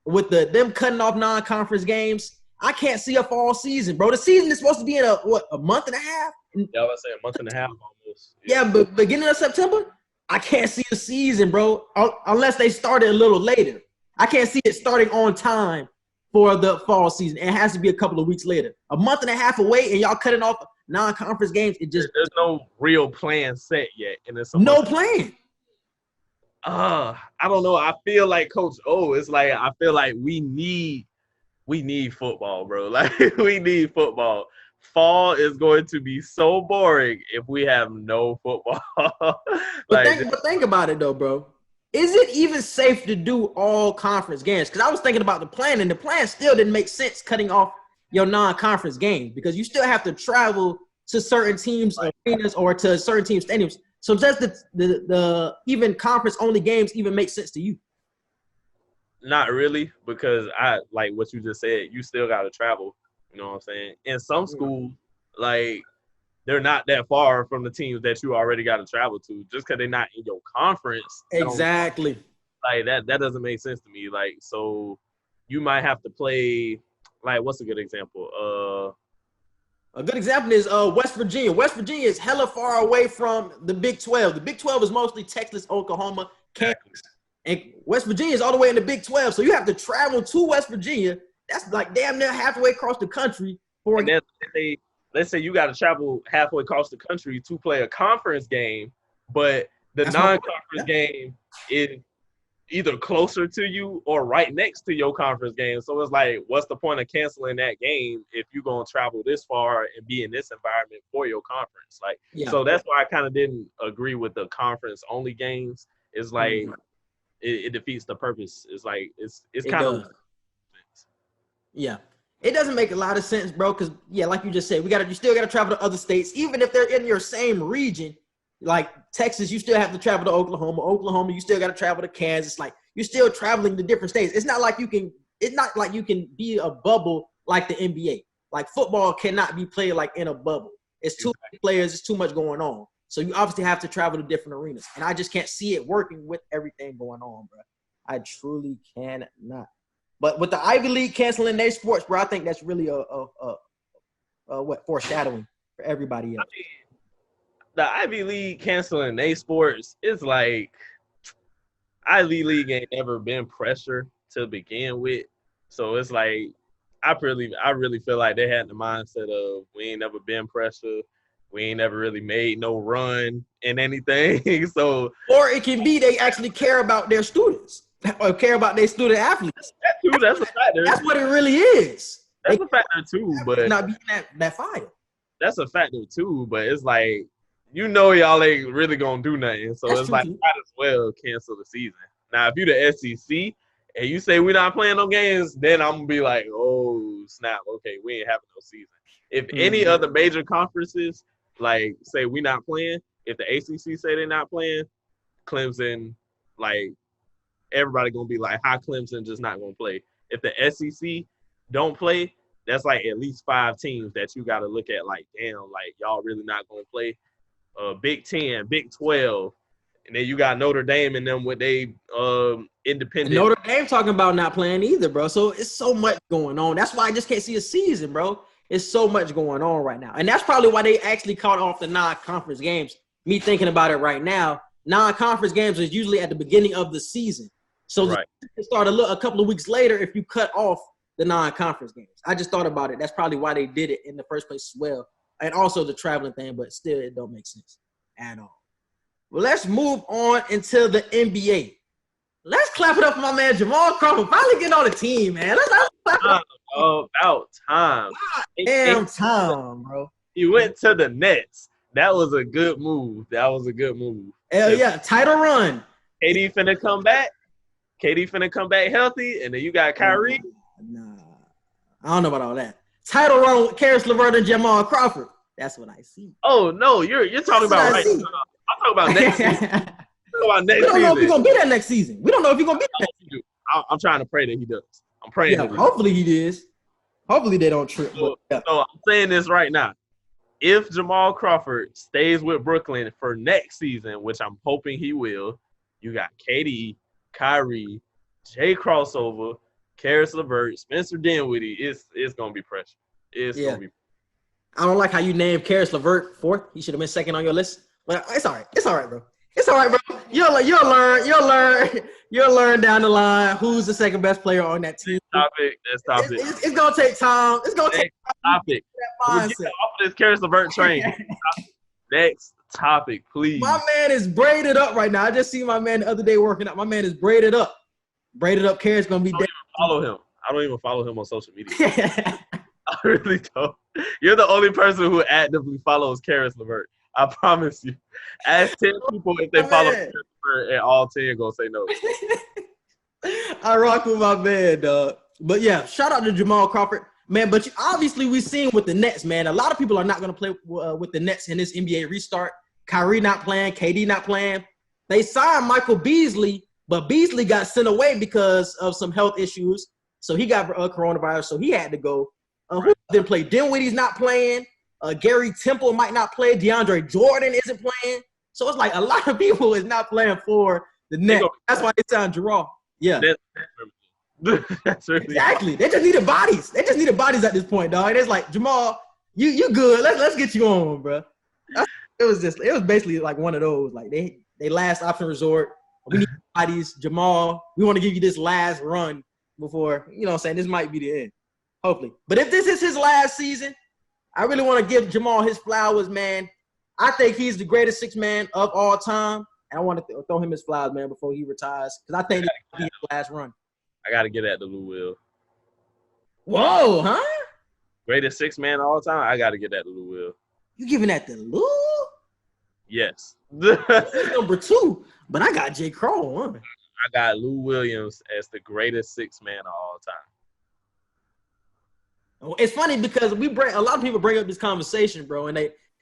with them cutting off non-conference games, I can't see a fall season, bro. The season is supposed to be in a month and a half? Yeah, I was saying a month and a half almost. Yeah, but beginning of September, I can't see a season, bro, unless they start it a little later. I can't see it starting on time for the fall season. It has to be a couple of weeks later. A month and a half away, and y'all cutting off non-conference games. There's no real plan set yet, and it's no plan. I don't know. I feel like Coach O. It's like I feel like we need football, bro. Like we need football. Fall is going to be so boring if we have no football. But think about it though, bro. Is it even safe to do all conference games? Because I was thinking about the plan, and the plan still didn't make sense cutting off your non-conference games because you still have to travel to certain teams' arenas or to certain teams' stadiums. So just the even conference-only games even make sense to you? Not really, because I like what you just said. You still got to travel. You know what I'm saying? In some schools, like, they're not that far from the teams that you already got to travel to. Just because they're not in your conference. Exactly. Like, that doesn't make sense to me. Like, so you might have to play, like, what's a good example? A good example is West Virginia. West Virginia is hella far away from the Big 12. The Big 12 is mostly Texas, Oklahoma, Kansas. And West Virginia is all the way in the Big 12. So you have to travel to West Virginia. That's like damn near halfway across the country. Let's say you got to travel halfway across the country to play a conference game, but the non-conference game is either closer to you or right next to your conference game. So it's like, what's the point of canceling that game if you're going to travel this far and be in this environment for your conference? Like, So that's why I kind of didn't agree with the conference-only games. It's like it defeats the purpose. It's like it's kind of – yeah. It doesn't make a lot of sense, bro, because, like you just said, you still got to travel to other states. Even if they're in your same region, like Texas, you still have to travel to Oklahoma. Oklahoma, you still got to travel to Kansas. Like, you're still traveling to different states. It's not like you can be a bubble like the NBA. Like, football cannot be played like in a bubble. It's too many players. It's too much going on. So you obviously have to travel to different arenas. And I just can't see it working with everything going on, bro. I truly cannot. But with the Ivy League canceling their sports, bro, I think that's really foreshadowing for everybody else. I mean, the Ivy League canceling their sports is like Ivy League ain't never been pressure to begin with. So it's like I really feel like they had the mindset of we ain't never been pressure. We ain't never really made no run in anything. So or it can be they actually care about their students. Or care about their student athletes. That's a factor. That's what it really is. That's a factor too, but not being that fire. that's a factor too. But it's like, y'all ain't really gonna do nothing, so That's it's true, like too. might as well cancel the season. Now, if you the SEC and you say we're not playing no games, then I'm gonna be like, oh snap, okay, we ain't having no season. If any other major conferences like say we not playing, if the ACC say they're not playing, Clemson, like everybody gonna be like, how Clemson just not gonna play? If the SEC don't play, that's like at least 5 teams that you got to look at. Like, damn, like y'all really not gonna play. Big 10, Big 12, and then you got Notre Dame and them with they independent. And Notre Dame talking about not playing either, bro. So it's so much going on. That's why I just can't see a season, bro. It's so much going on right now. And that's probably why they actually caught off the non-conference games. Me thinking about it right now, non-conference games is usually at the beginning of the season. So Right. It start a couple of weeks later if you cut off the non-conference games. I just thought about it. That's probably why they did it in the first place as well. And also the traveling thing, but still it don't make sense at all. Well, let's move on into the NBA. Let's clap it up for my man Jamal Crawford. Finally getting on the team, man. Let's clap it up. About time. Damn time, bro. He went to the Nets. That was a good move. Hell yeah, title run. KD finna come back. KD finna come back healthy, and then you got Kyrie. Nah. I don't know about all that. Title run with Karis LeVert and Jamal Crawford. That's what I see. Oh no, you're talking about right now. I'm talking about next season. We don't know if he's gonna be there next season. We don't know if he's gonna be there. I'm trying to pray that he does. I'm praying. Yeah, hopefully he is. Hopefully they don't trip. So I'm saying this right now. If Jamal Crawford stays with Brooklyn for next season, which I'm hoping he will, you got KD, Kyrie, Jay Crossover, Karis LeVert, Spencer Dinwiddie. It's gonna be pressure. Gonna be. I don't like how you named Karis LeVert fourth. He should have been second on your list. But it's all right. It's all right, bro. It's all right, bro. You'll learn down the line who's the second best player on that team. That's topic. It's gonna take time. It's gonna take topic. We're getting off of this Karis LeVert train. Next topic, please. My man is braided up right now. I just see my man the other day working out. My man is braided up. Karis gonna be dead. Follow him. I don't even follow him on social media. I really don't. You're the only person who actively follows Karis LeVert. I promise you. Ask 10 people if they follow Karis LeVert, and all 10 gonna say no. I rock with my man, dog. But yeah, shout out to Jamal Crawford, man. But obviously we seen with the Nets, man. A lot of people are not gonna play with the Nets in this NBA restart. Kyrie not playing, KD not playing. They signed Michael Beasley, but Beasley got sent away because of some health issues. So he got coronavirus, so he had to go. Who didn't play? Dinwiddie's not playing. Gary Temple might not play. DeAndre Jordan isn't playing. So it's like a lot of people is not playing for the Nets. That's why they signed Jarrell. Yeah. That's really exactly. They just needed bodies. They just needed bodies at this point, dog. And it's like, Jamal, you good. Let's get you on, bro. It was basically like one of those. Like they last option resort. We need bodies. Jamal, we want to give you this last run before, you know what I'm saying, this might be the end. Hopefully. But if this is his last season, I really want to give Jamal his flowers, man. I think he's the greatest six man of all time. And I want to throw him his flowers, man, before he retires. Because I think this will be his last run. I got to get at the Lou Will. Whoa, huh? Greatest six man of all time? I got to get that to Lou Will. You giving that to Lou? Yes. Number 2. But I got J. Crow on. I got Lou Williams as the greatest six man of all time. It's funny because a lot of people bring up this conversation, bro, and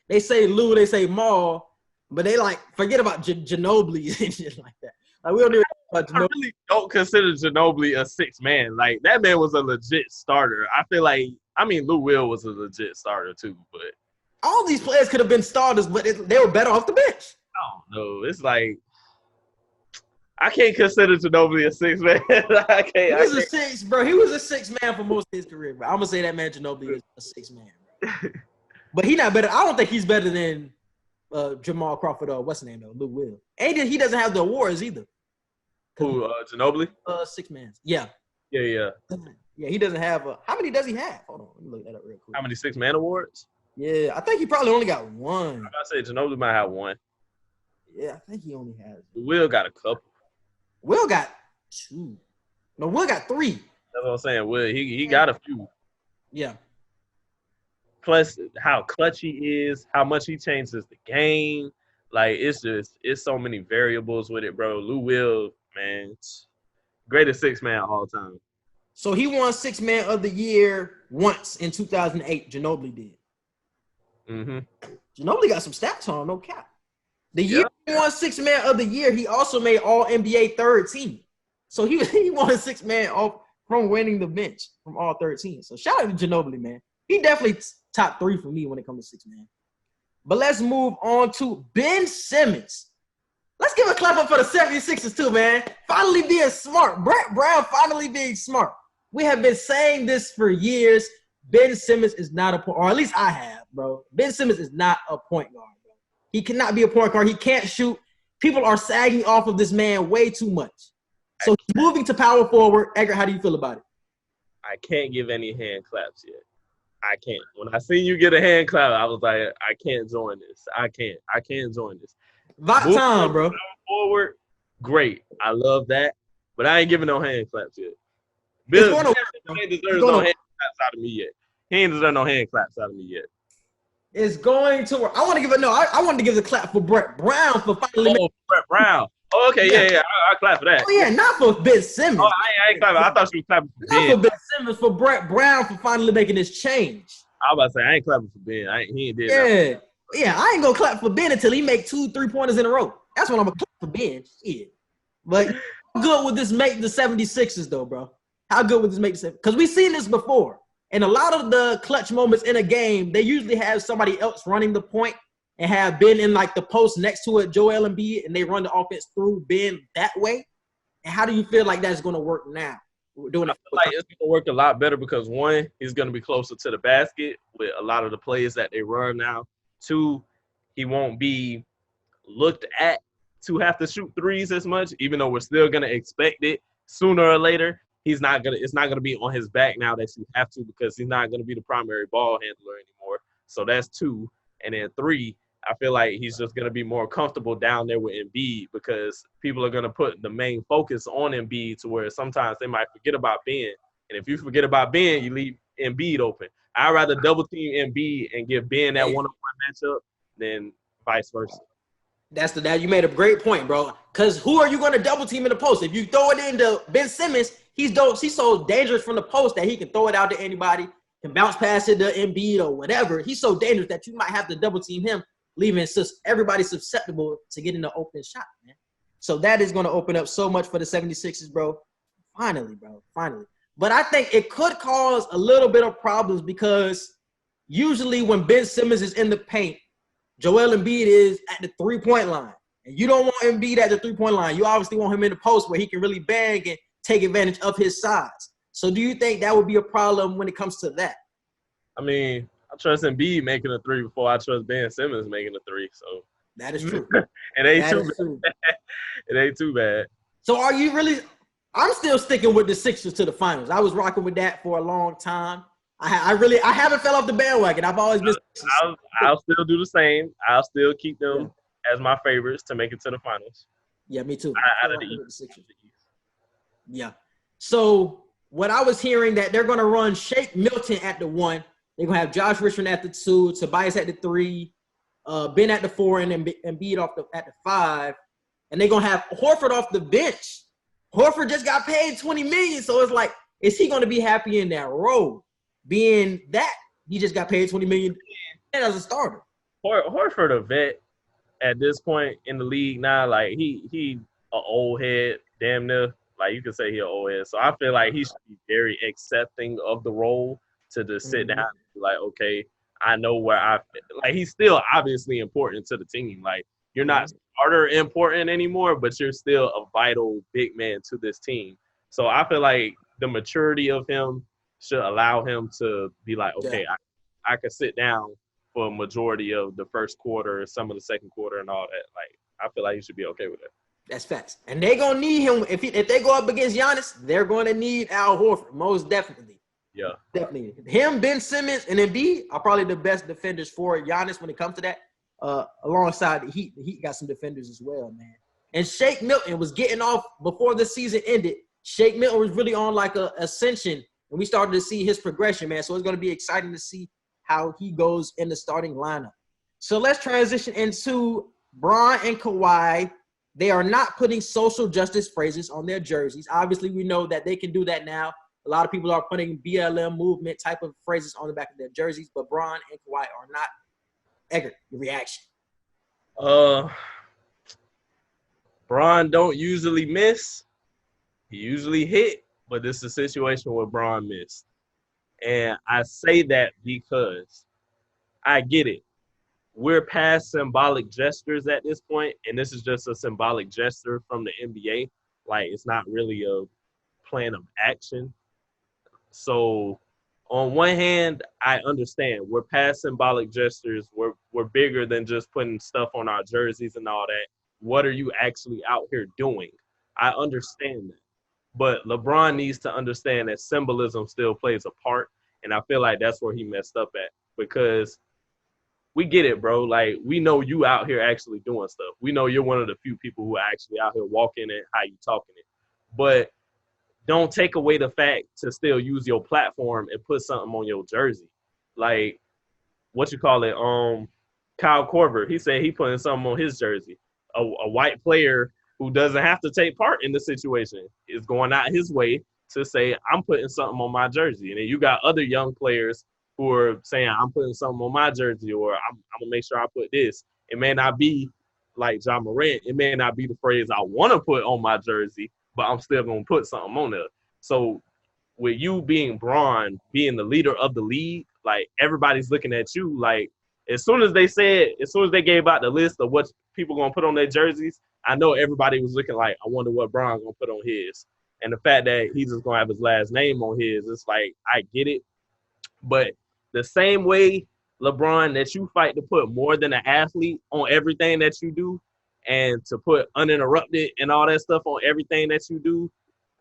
they say Lou, they say Maul, but they like forget about Ginobili and shit like that. Like we don't even talk about Ginobili. I really don't consider Ginobili a six man. Like that man was a legit starter. I feel like Lou Will was a legit starter too, but all these players could have been starters, but they were better off the bench. I don't know. It's like I can't consider Ginobili a six man. He was a six, bro. He was a six man for most of his career, bro. I'm gonna say that man Ginobili is a six man, bro. But he not better. I don't think he's better than Jamal Crawford or what's his name though, Lou Will. And he doesn't have the awards either. Who, Ginobili? Six man. Yeah. Yeah. Yeah, he doesn't have how many does he have? Hold on, let me look that up real quick. How many six man awards? Yeah, I think he probably only got one. I'm about to say Ginobili might have one. Yeah, I think he only has. Will got a couple. Will got 2. No, Will got 3. That's what I'm saying. Will he got a few. Yeah. plus how clutch he is, how much he changes the game. Like, it's so many variables with it, bro. Lou Will, man, greatest six man of all time. So he won Six Man of the Year once in 2008. Ginobili did. Mm-hmm. Ginobili got some stats on him, no cap. The year he won Six Man of the Year, he also made All NBA third team. So he won Six Man off from winning the bench from all 13. So shout out to Ginobili, man. He definitely top 3 for me when it comes to six man. But let's move on to Ben Simmons. Let's give a clap up for the 76ers too, man. Finally being smart. Brett Brown finally being smart. We have been saying this for years. Ben Simmons is not a point, or at least I have, bro. Ben Simmons is not a point guard, bro. He cannot be a point guard. He can't shoot. People are sagging off of this man way too much. So he's moving to power forward. Edgar, how do you feel about it? I can't give any hand claps yet. I can't. When I seen you get a hand clap, I was like, I can't join this. I can't join this. Time, bro. Forward, great. I love that. But I ain't giving no hand claps yet. Bill ain't deserve no hand claps out of me yet. He ain't deserve no hand claps out of me yet. It's going to work. I want to give it. No, I wanted to give the clap for Brett Brown for finally. Oh, Brett Brown. Oh, okay, yeah. I clap for that. Oh yeah, not for Ben Simmons. Oh, I ain't clapping. I thought you were clapping for Ben. Not for Ben Simmons, for Brett Brown for finally making this change. I was about to say I ain't clapping for Ben. He ain't did that. Yeah, I ain't gonna clap for Ben until he make 2 3-pointers in a row. That's when I'm gonna clap for Ben. Shit. But how good would this make the 76ers though, bro? How good would this make the 76ers? Because we've seen this before. And a lot of the clutch moments in a game, they usually have somebody else running the point and have Ben in like the post next to it, Joel Embiid, and they run the offense through Ben that way. And how do you feel like that's going to work now? We're doing it. Like it's going to work a lot better because one, he's going to be closer to the basket with a lot of the plays that they run now. Two, he won't be looked at to have to shoot threes as much, even though we're still going to expect it sooner or later. It's not gonna be on his back now that you have to because he's not gonna be the primary ball handler anymore. So that's 2. And then 3, I feel like he's just gonna be more comfortable down there with Embiid because people are gonna put the main focus on Embiid to where sometimes they might forget about Ben. And if you forget about Ben, you leave Embiid open. I'd rather double team Embiid and give Ben that one-on-one matchup than vice versa. That you made a great point, bro. Because who are you going to double team in the post? If you throw it into Ben Simmons, he's so dangerous from the post that he can throw it out to anybody, can bounce past it to Embiid or whatever. He's so dangerous that you might have to double team him, leaving everybody susceptible to getting an open shot, man. So that is going to open up so much for the 76ers, bro. Finally, bro. Finally. But I think it could cause a little bit of problems because usually when Ben Simmons is in the paint, Joel Embiid is at the 3-point line. And you don't want Embiid at the 3-point line. You obviously want him in the post where he can really bang and take advantage of his size. So do you think that would be a problem when it comes to that? I mean, I trust Embiid making a 3 before I trust Ben Simmons making a 3. So that is true. It ain't too bad. It ain't too bad. So are you really – I'm still sticking with the Sixers to the finals. I was rocking with that for a long time. I haven't fell off the bandwagon. I've always been – I'll still do the same. I'll still keep them as my favorites to make it to the finals. Yeah, me too. Out of the East. Yeah. So what I was hearing that they're going to run Shake Milton at the 1. They're going to have Josh Richardson at the 2, Tobias at the 3, Ben at the 4, and then Embiid at the 5. And they're going to have Horford off the bench. Horford just got paid $20 million, so it's like, is he going to be happy in that role? Being that he just got paid $20 million as a starter. Horford a vet at this point in the league now. Like he an old head, damn near. Like you could say he an old head. So I feel like he should be very accepting of the role to just sit down and be like, okay, I know where he's still obviously important to the team. Like you're not starter important anymore, but you're still a vital big man to this team. So I feel like the maturity of him should allow him to be like, okay, I could sit down for a majority of the first quarter, some of the second quarter and all that. Like, I feel like he should be okay with it. That's facts. And they're going to need him. If they go up against Giannis, they're going to need Al Horford, most definitely. Yeah. Definitely. Him, Ben Simmons, and Embiid are probably the best defenders for Giannis when it comes to that. Alongside the Heat. The Heat got some defenders as well, man. And Shake Milton was getting off before the season ended. Shake Milton was really on like a ascension, and we started to see his progression, man. So it's going to be exciting to see how he goes in the starting lineup. So let's transition into Bron and Kawhi. They are not putting social justice phrases on their jerseys. Obviously, we know that they can do that now. A lot of people are putting BLM movement type of phrases on the back of their jerseys, but Bron and Kawhi are not. Edgar, your reaction? Bron don't usually miss. He usually hit, but this is a situation where Bron missed. And I say that because I get it. We're past symbolic gestures at this point, and this is just a symbolic gesture from the NBA. Like, it's not really a plan of action. So on one hand, I understand we're past symbolic gestures. We're bigger than just putting stuff on our jerseys and all that. What are you actually out here doing? I understand that. But LeBron needs to understand that symbolism still plays a part. And I feel like that's where he messed up at, because we get it, bro. Like, we know you out here actually doing stuff. We know you're one of the few people who are actually out here walking it, how you talking it. But don't take away the fact to still use your platform and put something on your jersey. Like, what you call it? Kyle Korver, he said he putting something on his jersey. A white player who doesn't have to take part in the situation is going out his way to say, I'm putting something on my jersey. And then you got other young players who are saying, I'm putting something on my jersey, or I'm going to make sure I put this. It may not be like Ja Morant. It may not be the phrase I want to put on my jersey, but I'm still going to put something on there. So with you being Bron, being the leader of the league, like, everybody's looking at you. Like, as soon as they gave out the list of what people going to put on their jerseys, I know everybody was looking like, I wonder what Bron going to put on his. And the fact that he's just going to have his last name on his, it's like, I get it. But the same way, LeBron, that you fight to put more than an athlete on everything that you do, and to put uninterrupted and all that stuff on everything that you do,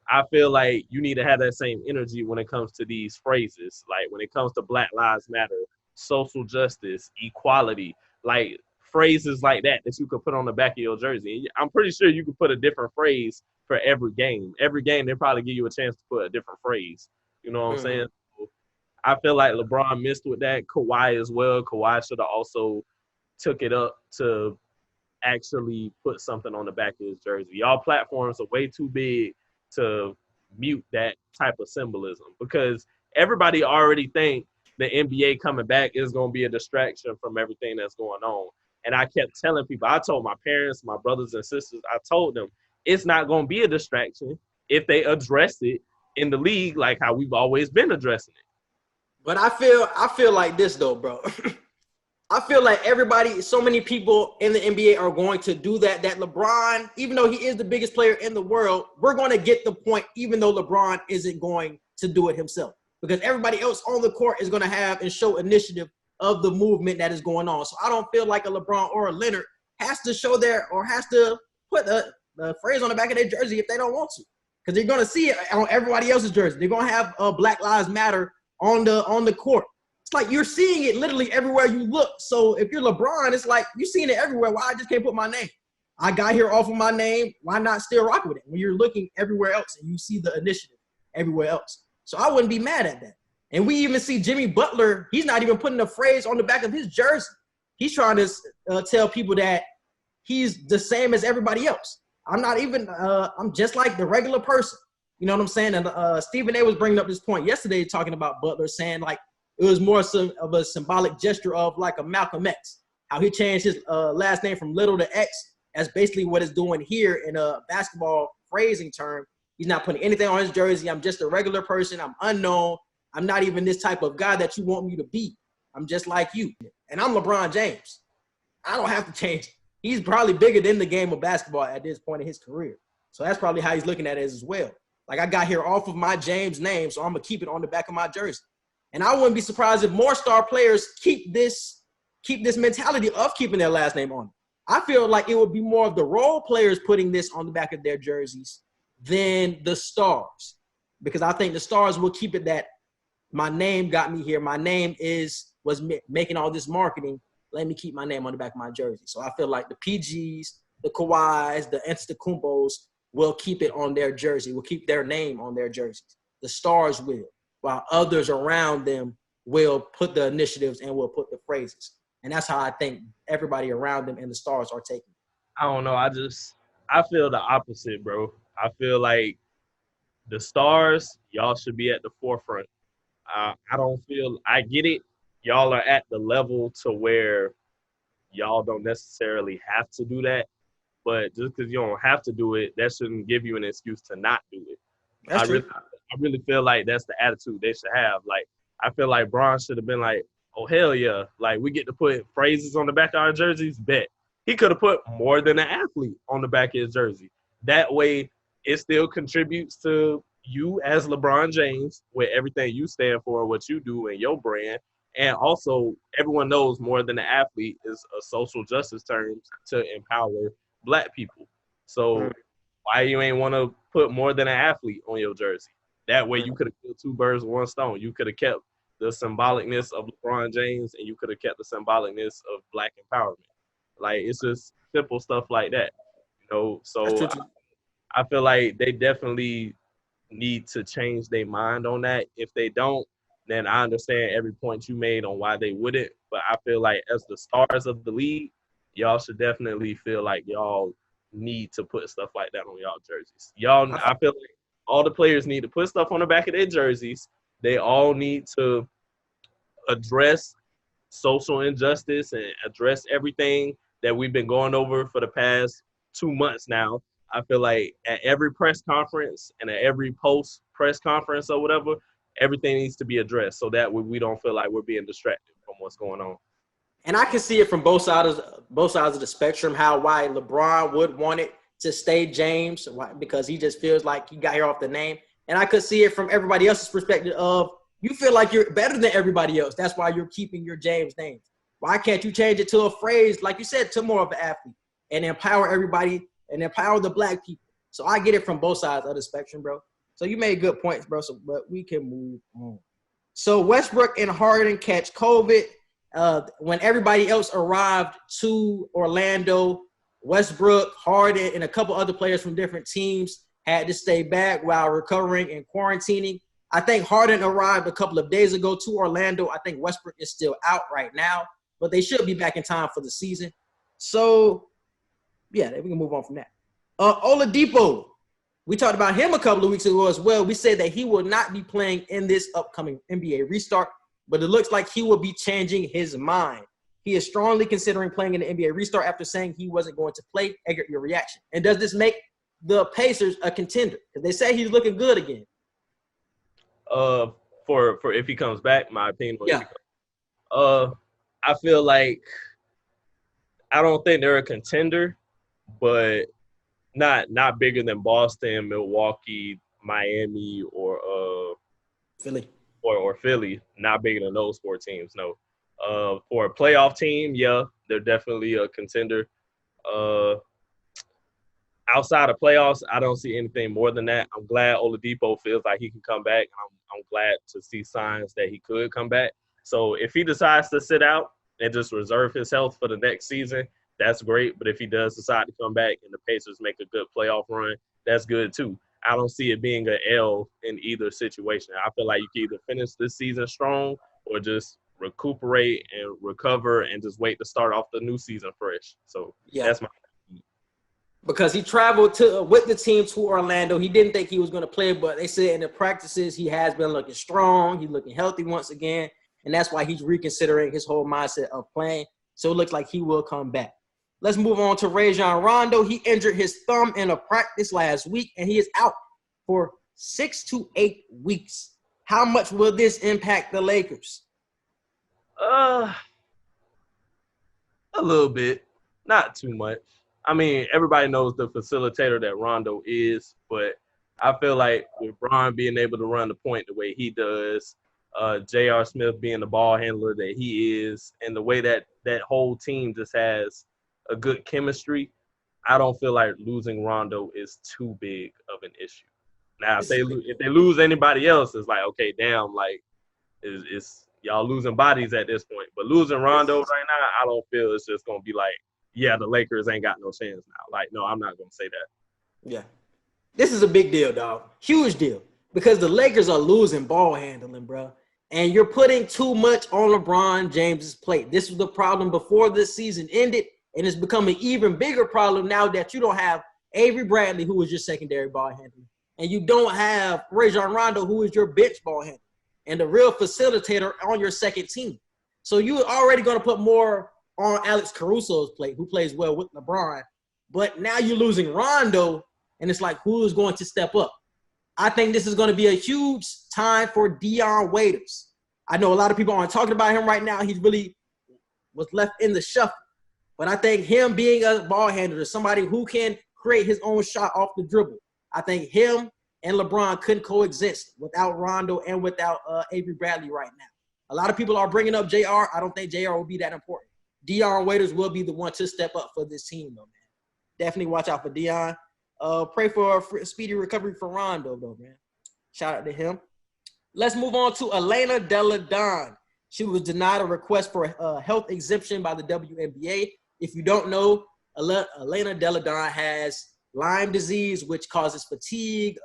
I feel like you need to have that same energy when it comes to these phrases. Like, when it comes to Black Lives Matter, social justice, equality, like phrases like that you could put on the back of your jersey. And I'm pretty sure you could put a different phrase for every game. Every game, they probably give you a chance to put a different phrase. You know what I'm saying? So I feel like LeBron missed with that. Kawhi as well. Kawhi should have also took it up to actually put something on the back of his jersey. Y'all platforms are way too big to mute that type of symbolism, because everybody already think the NBA coming back is going to be a distraction from everything that's going on. And I kept telling people, I told my parents, my brothers and sisters, I told them it's not going to be a distraction if they address it in the league like how we've always been addressing it. But I feel like this though, bro. I feel like everybody, so many people in the NBA are going to do that. That LeBron, even though he is the biggest player in the world, we're going to get the point, even though LeBron isn't going to do it himself. Because everybody else on the court is going to have and show initiative of the movement that is going on. So I don't feel like a LeBron or a Leonard has to show their, or has to put the phrase on the back of their jersey if they don't want to. Because they're going to see it on everybody else's jersey. They're going to have Black Lives Matter on the court. It's like you're seeing it literally everywhere you look. So if you're LeBron, it's like you're seeing it everywhere. Why I just can't put my name? I got here off of my name. Why not still rock with it when you're looking everywhere else and you see the initiative everywhere else? So I wouldn't be mad at that. And we even see Jimmy Butler. He's not even putting a phrase on the back of his jersey. He's trying to tell people that he's the same as everybody else. I'm not even I'm just like the regular person. You know what I'm saying? And Stephen A was bringing up this point yesterday talking about Butler, saying like it was more of a symbolic gesture of like a Malcolm X, how he changed his last name from Little to X. That's basically what it's doing here in a basketball phrasing term. He's not putting anything on his jersey. I'm just a regular person. I'm unknown. I'm not even this type of guy that you want me to be. I'm just like you. And I'm LeBron James. I don't have to change. He's probably bigger than the game of basketball at this point in his career. So that's probably how he's looking at it as well. Like, I got here off of my James name, so I'm going to keep it on the back of my jersey. And I wouldn't be surprised if more star players keep this mentality of keeping their last name on it. I feel like it would be more of the role players putting this on the back of their jerseys than the stars. Because I think the stars will keep it that my name got me here. My name was making all this marketing. Let me keep my name on the back of my jersey. So I feel like the PGs, the Kawhis, the Antetokounmpos will keep it on their jersey, will keep their name on their jerseys. The stars will, while others around them will put the initiatives and will put the phrases. And that's how I think everybody around them and the stars are taking it. I don't know. I feel the opposite, bro. I feel like the stars, y'all should be at the forefront. I don't feel – I get it. Y'all are at the level to where y'all don't necessarily have to do that. But just because you don't have to do it, that shouldn't give you an excuse to not do it. That's true. I really feel like that's the attitude they should have. Like, I feel like Bron should have been like, oh, hell yeah. Like, we get to put phrases on the back of our jerseys, bet. He could have put more than an athlete on the back of his jersey. That way, it still contributes to you as LeBron James with everything you stand for, what you do, and your brand. And also, everyone knows more than an athlete is a social justice term to empower Black people. So why you ain't want to put more than an athlete on your jersey? That way, you could have killed two birds with one stone. You could have kept the symbolicness of LeBron James, and you could have kept the symbolicness of Black empowerment. Like, it's just simple stuff like that, you know. So I feel like they definitely need to change their mind on that. If they don't, then I understand every point you made on why they wouldn't. But I feel like as the stars of the league, y'all should definitely feel like y'all need to put stuff like that on y'all jerseys. I feel like all the players need to put stuff on the back of their jerseys. They all need to address social injustice and address everything that we've been going over for the past 2 months now. I feel like at every press conference and at every post press conference or whatever, everything needs to be addressed so that we don't feel like we're being distracted from what's going on. And I can see it from both sides of the spectrum, why LeBron would want it to stay James, because he just feels like he got here off the name. And I could see it from everybody else's perspective of, you feel like you're better than everybody else. That's why you're keeping your James name. Why can't you change it to a phrase, like you said, to more of an athlete and empower everybody and empower the Black people? So I get it from both sides of the spectrum, bro. So you made good points, bro. But we can move on. So Westbrook and Harden catch COVID. When everybody else arrived to Orlando, Westbrook, Harden, and a couple other players from different teams had to stay back while recovering and quarantining. I think Harden arrived a couple of days ago to Orlando. I think Westbrook is still out right now, but they should be back in time for the season. So, yeah, we can move on from that. Oladipo, we talked about him a couple of weeks ago as well. We said that he will not be playing in this upcoming NBA restart, but it looks like he will be changing his mind. He is strongly considering playing in the NBA restart after saying he wasn't going to play. Edgar, your reaction. And does this make the Pacers a contender? Because they say he's looking good again. For if he comes back, my opinion. I feel like I don't think they're a contender, but not bigger than Boston, Milwaukee, Miami, or Philly. Or Philly. Not bigger than those four teams. No. For a playoff team, yeah, they're definitely a contender. Outside of playoffs, I don't see anything more than that. I'm glad Oladipo feels like he can come back. I'm glad to see signs that he could come back. So if he decides to sit out and just reserve his health for the next season, that's great. But if he does decide to come back and the Pacers make a good playoff run, that's good too. I don't see it being an L in either situation. I feel like you can either finish this season strong or just recuperate and recover and just wait to start off the new season fresh. So that's my. Because he traveled with the team to Orlando. He didn't think he was going to play, but they said in the practices he has been looking strong. He's looking healthy once again, and that's why he's reconsidering his whole mindset of playing. So it looks like he will come back. Let's move on to Rajon Rondo. He injured his thumb in a practice last week, and he is out for 6 to 8 weeks. How much will this impact the Lakers? A little bit, not too much. I mean, everybody knows the facilitator that Rondo is, but I feel like with Bron being able to run the point the way he does, J.R. Smith being the ball handler that he is, and the way that whole team just has a good chemistry, I don't feel like losing Rondo is too big of an issue. Now, if they lose anybody else, it's like, okay, damn, like, it's y'all losing bodies at this point. But losing Rondo right now, I don't feel it's just going to be like, yeah, the Lakers ain't got no chance now. Like, no, I'm not going to say that. Yeah. This is a big deal, dog. Huge deal. Because the Lakers are losing ball handling, bro. And you're putting too much on LeBron James's plate. This was the problem before this season ended, and it's become an even bigger problem now that you don't have Avery Bradley, who is your secondary ball handler, and you don't have Rajon Rondo, who is your bench ball handler, and the real facilitator on your second team. So you're already going to put more on Alex Caruso's plate, who plays well with LeBron. But now you're losing Rondo, and it's like, who is going to step up? I think this is going to be a huge time for Dion Waiters. I know a lot of people aren't talking about him right now. He's really was left in the shuffle. But I think him being a ball handler, somebody who can create his own shot off the dribble, I think him and LeBron couldn't coexist without Rondo and without Avery Bradley right now. A lot of people are bringing up JR. I don't think JR will be that important. Dion Waiters will be the one to step up for this team, though, man. Definitely watch out for Dion. Pray for a speedy recovery for Rondo, though, man. Shout out to him. Let's move on to Elena Delle Donne. She was denied a request for a health exemption by the WNBA. If you don't know, Elena Delle Donne has Lyme disease, which causes fatigue.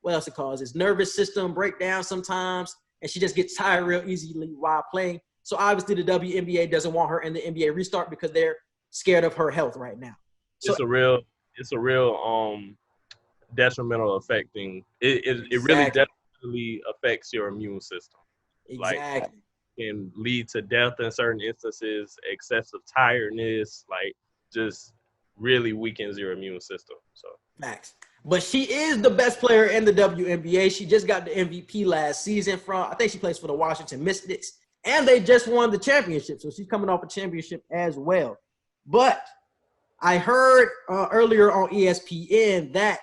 What else it causes? Nervous system breakdown sometimes. And she just gets tired real easily while playing. So obviously the WNBA doesn't want her in the NBA restart because they're scared of her health right now. So, it's a real detrimental affecting. It really definitely affects your immune system. Exactly. Like, can lead to death in certain instances, excessive tiredness, like just really weakens your immune system. So facts. But she is the best player in the WNBA. She just got the MVP last season I think she plays for the Washington Mystics, and they just won the championship. So she's coming off a championship as well. But I heard earlier on ESPN that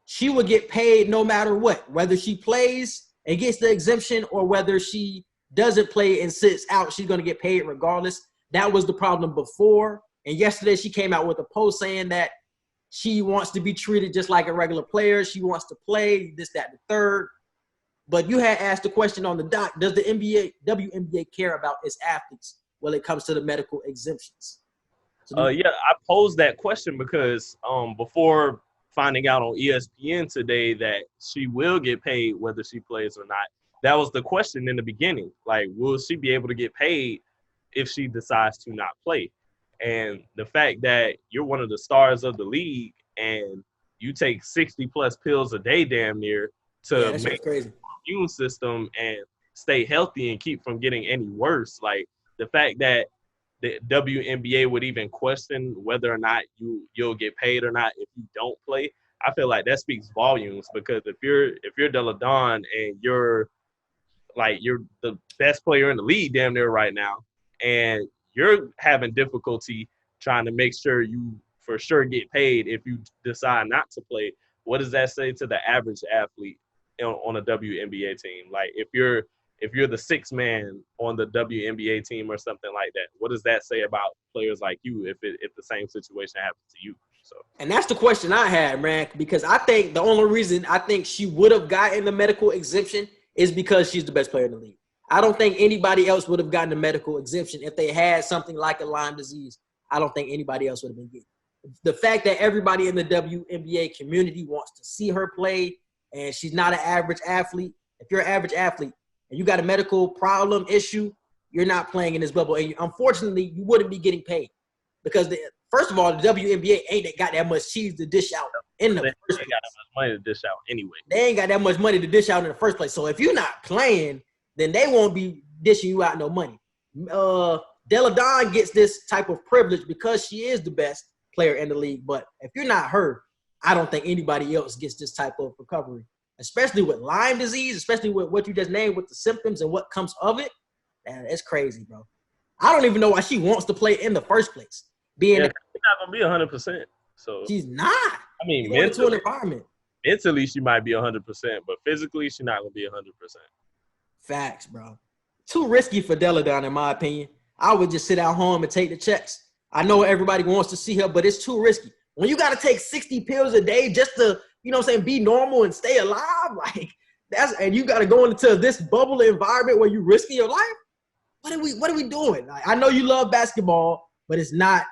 she would get paid no matter what, whether she plays and gets the exemption or whether she doesn't play and sits out, she's going to get paid regardless. That was the problem before. And yesterday she came out with a post saying that she wants to be treated just like a regular player. She wants to play this, that, the third. But you had asked the question on the doc, does the WNBA care about its athletes when it comes to the medical exemptions? Yeah, I posed that question because before finding out on ESPN today that she will get paid whether she plays or not, that was the question in the beginning. Like, will she be able to get paid if she decides to not play? And the fact that you're one of the stars of the league and you take 60-plus pills a day damn near to make your immune system and stay healthy and keep from getting any worse. Like, the fact that the WNBA would even question whether or not you'll get paid or not if you don't play, I feel like that speaks volumes. Because if you're Delle Donne and you're the best player in the league damn near right now, and you're having difficulty trying to make sure you for sure get paid if you decide not to play, what does that say to the average athlete on a WNBA team? Like, if you're the sixth man on the WNBA team or something like that, what does that say about players like you if the same situation happens to you? So, and that's the question I had, man, because I think the only reason I think she would have gotten the medical exemption is because she's the best player in the league. I don't think anybody else would have gotten the medical exemption if they had something like a Lyme disease. I don't think anybody else would have been getting it. The fact that everybody in the WNBA community wants to see her play and she's not an average athlete. If you're an average athlete and you got a medical problem issue, you're not playing in this bubble. And unfortunately, you wouldn't be getting paid because, first of all, the WNBA ain't got that much cheese to dish out in the first place. They ain't got that much money to dish out anyway. They ain't got that much money to dish out in the first place. So if you're not playing, then they won't be dishing you out no money. Delle Donne gets this type of privilege because she is the best player in the league. But if you're not her, I don't think anybody else gets this type of recovery, especially with Lyme disease, especially with what you just named with the symptoms and what comes of it. Man, it's crazy, bro. I don't even know why she wants to play in the first place. She's not going to be 100%. So she's not. I mean, mentally she might be 100%, but physically she's not going to be 100%. Facts, bro. Too risky for Delle Donne, in my opinion. I would just sit at home and take the checks. I know everybody wants to see her, but it's too risky. When you got to take 60 pills a day just to, be normal and stay alive, and you got to go into this bubble environment where you're risking your life. What are we doing? Like, I know you love basketball, but it's not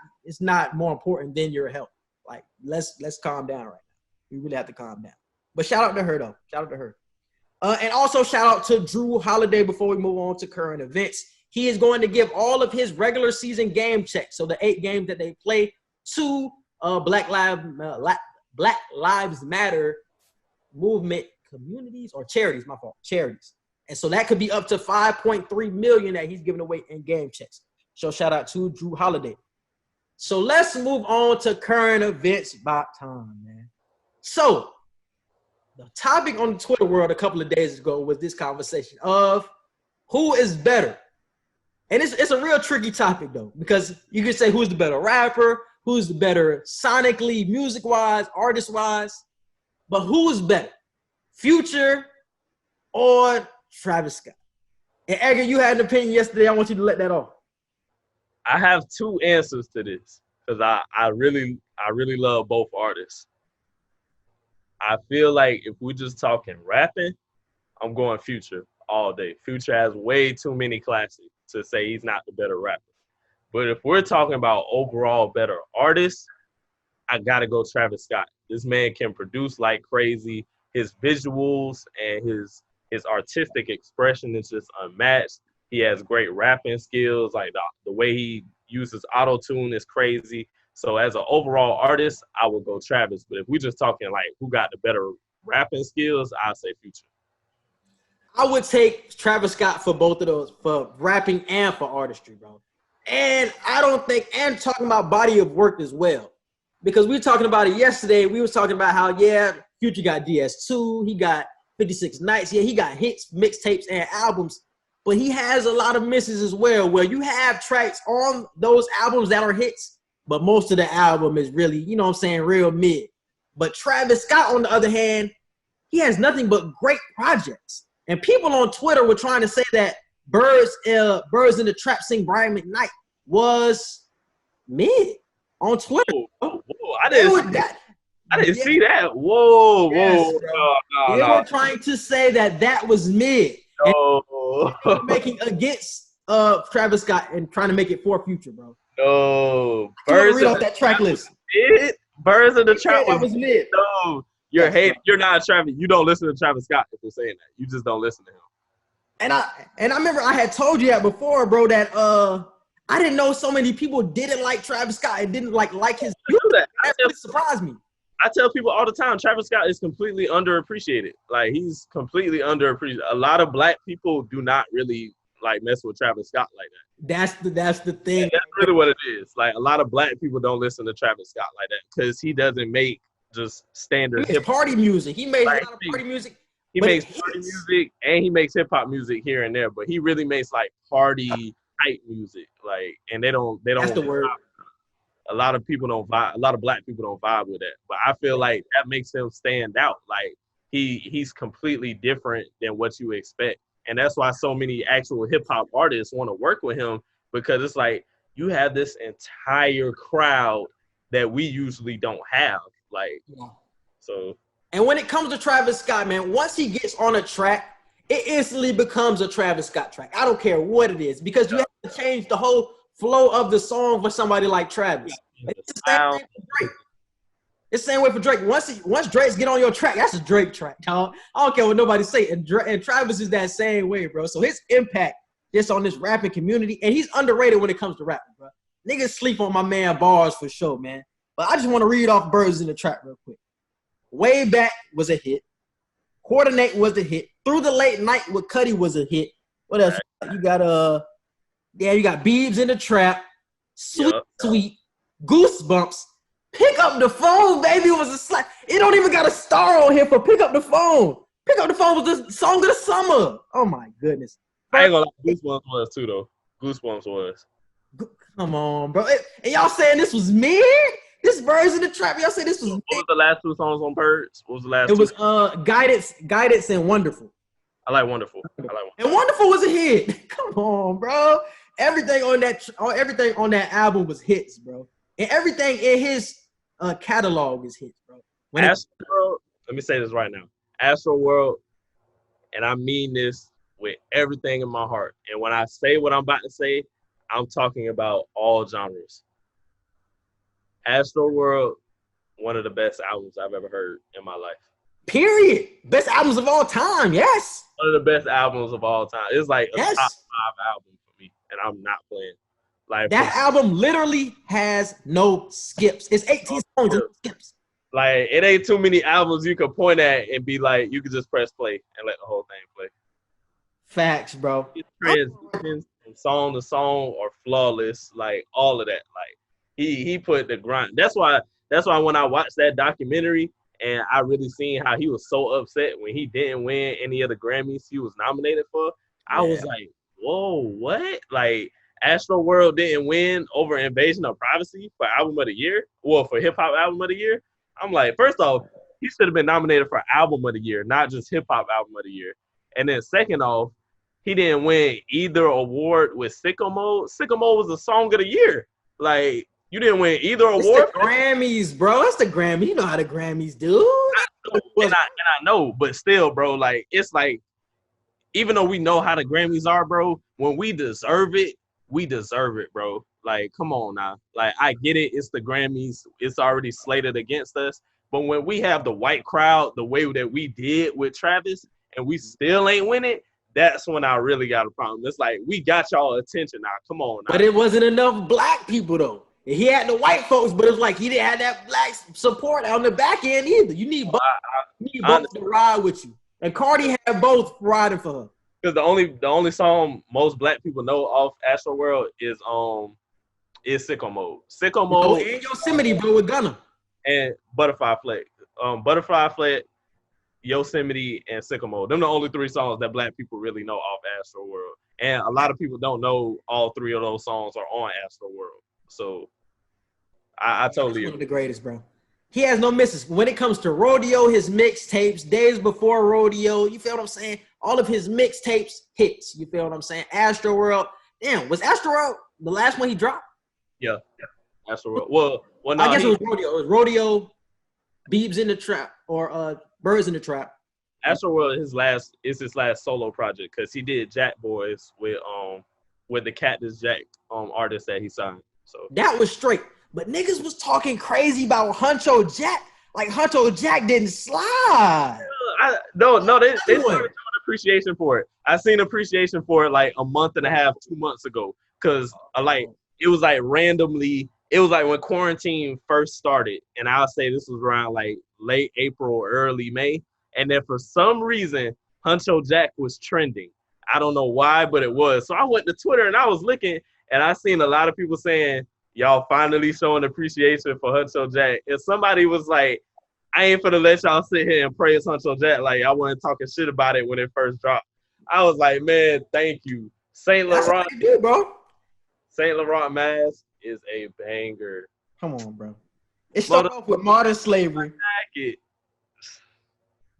more important than your health. Like, let's calm down right now. We really have to calm down. But shout out to her, though. Shout out to her. And also shout out to Drew Holiday before we move on to current events. He is going to give all of his regular season game checks, so the 8 games that they play, to Black Lives Matter movement communities or charities, charities. And so that could be up to $5.3 million that he's giving away in game checks. So shout out to Drew Holiday. So let's move on to current events. About time, man. So the topic on the Twitter world a couple of days ago was this conversation of who is better. And it's a real tricky topic, though, because you can say who's the better rapper, who's the better sonically, music-wise, artist-wise, but who is better, Future or Travis Scott? And Edgar, you had an opinion yesterday. I want you to let that off. I have 2 answers to this because I really love both artists. I feel like if we're just talking rapping, I'm going Future all day. Future has way too many classics to say he's not the better rapper. But if we're talking about overall better artists, I got to go Travis Scott. This man can produce like crazy. His visuals and his artistic expression is just unmatched. He has great rapping skills. Like the way he uses auto-tune is crazy. So as an overall artist, I would go Travis. But if we're just talking like who got the better rapping skills, I'd say Future. I would take Travis Scott for both of those, for rapping and for artistry, bro. And I don't think, and talking about body of work as well. Because we were talking about it yesterday. We was talking about how, yeah, Future got DS2, he got 56 Nights. Yeah, he got hits, mixtapes, and albums. But he has a lot of misses as well, where you have tracks on those albums that are hits, but most of the album is really, you know what I'm saying, real mid. But Travis Scott, on the other hand, he has nothing but great projects. And people on Twitter were trying to say that Birds in the Trap Sing Brian McKnight was mid on Twitter. Whoa, I didn't see that. Whoa, yes, whoa. They were trying to say that was mid. No. And making against Travis Scott and trying to make it for Future, bro. No. Read off that track list. Birds in the Trap was mid. No. You're hating. You're not Travis. You don't listen to Travis Scott if you're saying that. You just don't listen to him. And I remember I had told you that before, bro, that I didn't know so many people didn't like Travis Scott and didn't like his music. That really surprised me. I tell people all the time, Travis Scott is completely underappreciated. Like, he's completely underappreciated. A lot of black people do not really like mess with Travis Scott like that. That's the thing. And that's really what it is. Like, a lot of black people don't listen to Travis Scott like that because he doesn't make just standard hip party music. He made like, a lot of party music. He makes party music and he makes hip hop music here and there, but he really makes like party type music. Like, and they don't. That's the word. A lot of people don't vibe. A lot of black people don't vibe with that. But I feel like that makes him stand out. Like he's completely different than what you expect, and that's why so many actual hip hop artists want to work with him because it's like you have this entire crowd that we usually don't have. Like, so. And when it comes to Travis Scott, man, once he gets on a track, it instantly becomes a Travis Scott track. I don't care what it is because you have to change the whole flow of the song for somebody like Travis. It's the same way for Drake. It's the same way for Drake. Once Drake's get on your track, that's a Drake track, dog. I don't care what nobody say. And Travis is that same way, bro. So his impact just on this rapping community, and he's underrated when it comes to rapping, bro. Niggas sleep on my man Bars for sure, man. But I just want to read off Birds in the Trap real quick. Way Back was a hit. Coordinate was a hit. Through the Late Night with Cudi was a hit. What else? You got you got Beebs in the Trap. Sweet. Goosebumps. Pick Up the Phone, baby, was a slap. It don't even got a star on here for Pick Up the Phone. Pick Up the Phone was the song of the summer. Oh my goodness. I ain't gonna lie, Goosebumps was too though. Goosebumps was. Come on, bro. And y'all saying this was mid? This Birds in the Trap. Y'all say this was mid? What was the last 2 songs on Birds? What was the last? It was Guidance and Wonderful. I like Wonderful. And Wonderful was a hit. Come on, bro. Everything on that album was hits, bro. And everything in his catalog is hits, bro. Astroworld, let me say this right now. Astroworld, and I mean this with everything in my heart. And when I say what I'm about to say, I'm talking about all genres. Astroworld, one of the best albums I've ever heard in my life. Period. Best albums of all time. Yes. One of the best albums of all time. It's like a Yes. top 5 album for me, and I'm not playing. Like That album literally has no skips. It's 18 songs and no skips. Like, it ain't too many albums you can point at and be like, you can just press play and let the whole thing play. Facts, bro. His transitions from song to song are flawless. Like, all of that. Like, he put the grind. That's why when I watched that documentary and I really seen how he was so upset when he didn't win any of the Grammys he was nominated for, I was like, whoa, what? Like, Astro World didn't win over Invasion of Privacy for Album of the Year? Well, for Hip Hop Album of the Year? I'm like, first off, he should have been nominated for Album of the Year, not just Hip Hop Album of the Year. And then second off, he didn't win either award with Sicko Mode. Sicko Mode was the Song of the Year. Like, you didn't win either award. It's the Grammys, bro. It's the Grammys. You know how the Grammys do. And I know, but still, bro, like, it's like, even though we know how the Grammys are, bro, when we deserve it, bro. Like, come on now. Like, I get it. It's the Grammys. It's already slated against us. But when we have the white crowd the way that we did with Travis and we still ain't win it, that's when I really got a problem. It's like, we got y'all attention now. Come on now. But it wasn't enough black people, though. He had the white folks, but it was like he didn't have that black support on the back end either. You need both, to ride with you. And Cardi had both riding for her. Because the only song most black people know off Astro World is Sicko Mode. Sicko Mode and Yosemite, bro, with Gunna. And Butterfly Flat. Butterfly Flat, Yosemite, and Sicko Mode. Them the only 3 songs that black people really know off Astro World. And a lot of people don't know all 3 of those songs are on Astro World. So I totally agree. One of the greatest, bro. He has no misses. When it comes to Rodeo, his mixtapes, days before Rodeo, you feel what I'm saying? All of his mixtapes hits. You feel what I'm saying? Astro World. Damn, was Astro World the last one he dropped? Yeah. Astro World. Well, no, I guess it was Rodeo. It was Rodeo, Beebs in the Trap, or Birds in the Trap. Astro World is his last solo project because he did Jack Boys with the Cactus Jack artist that he signed. So that was straight. But niggas was talking crazy about Huncho Jack. Like, Huncho Jack didn't slide. No, they started showing appreciation for it. I seen appreciation for it like a month and a half, 2 months ago. Because, it was like randomly, it was like when quarantine first started. And I'll say this was around like late April, early May. And then for some reason, Huncho Jack was trending. I don't know why, but it was. So I went to Twitter and I was looking, and I seen a lot of people saying, y'all finally showing appreciation for Huncho Jack. And somebody was like, I ain't finna let y'all sit here and praise Huncho Jack like I wasn't talking shit about it when it first dropped. I was like, man, thank you. Saint Laurent, bro. Saint Laurent mask is a banger. Come on, bro. It started off with Modern Slavery.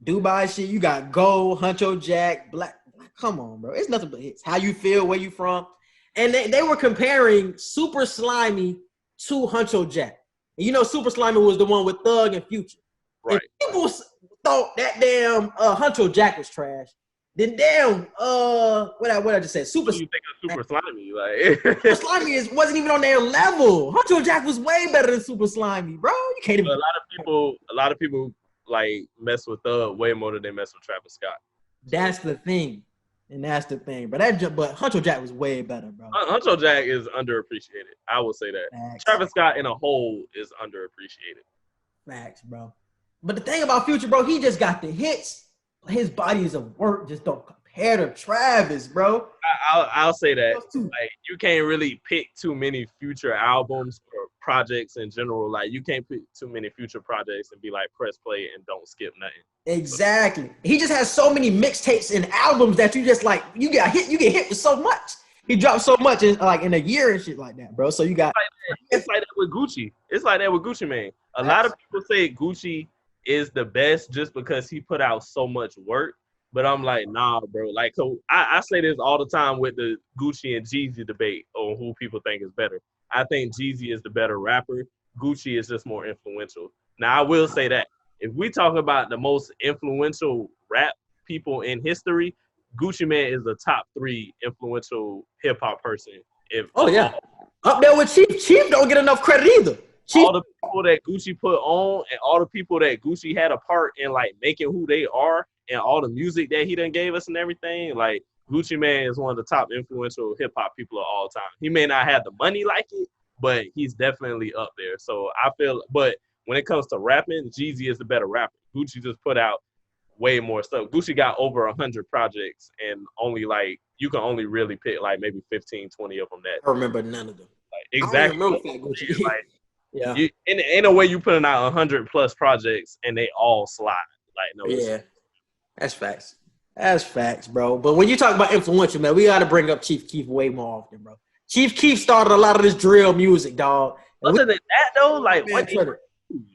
Dubai shit, you got Gold, Huncho Jack, Black. Come on, bro. It's nothing but hits. How you feel, where you from. And they were comparing Super Slimy to Huncho Jack. And you know Super Slimy was the one with Thug and Future. Right. And people thought that damn Huncho Jack was trash. Then damn, what I just said, Super. You think of Super Slimy, like Super Slimy wasn't even on their level. Huncho Jack was way better than Super Slimy, bro. You can't even. A lot of people like mess with Thug way more than they mess with Travis Scott. That's the thing. And that's the thing. But Huncho Jack was way better, bro. Huncho Jack is underappreciated. I will say that. Facts. Travis Scott in a whole is underappreciated. Facts, bro. But the thing about Future, bro, he just got the hits. His bodies of work just don't compare to Travis, bro. I'll say that. Like, you can't really pick too many Future albums or projects in general. Like, you can't pick too many Future projects and be like, press play and don't skip nothing. Exactly. He just has so many mixtapes and albums that you just like, you get hit with so much. He dropped so much in a year and shit like that, bro. So you got it's like that with Gucci. It's like that with Gucci Mane. A lot of people say Gucci is the best just because he put out so much work. But I'm like, nah, bro. Like, so I say this all the time with the Gucci and Jeezy debate on who people think is better. I think Jeezy is the better rapper. Gucci is just more influential. Now, I will say that if we talk about the most influential rap people in history, Gucci Mane is the top 3 influential hip hop person. Up there with Chief. Chief don't get enough credit either. all the people that Gucci put on and all the people that Gucci had a part in like making who they are and all the music that he done gave us and everything, like Gucci Mane is one of the top influential hip hop people of all time. He may not have the money like it, but he's definitely up there. So I feel, but when it comes to rapping, Jeezy is the better rapper. Gucci just put out way more stuff. Gucci got over 100 projects and only like, you can only really pick like maybe 15, 20 of them that. I remember none of them. Like, exactly. I don't remember that Gucci. Like, yeah. Ain't no way you putting out 100 plus projects and they all slide. Like, no. Yeah. That's facts. That's facts, bro. But when you talk about influential, man, we got to bring up Chief Keef way more often, bro. Chief Keef started a lot of this drill music, dog. Other than that, though, like, what did he do?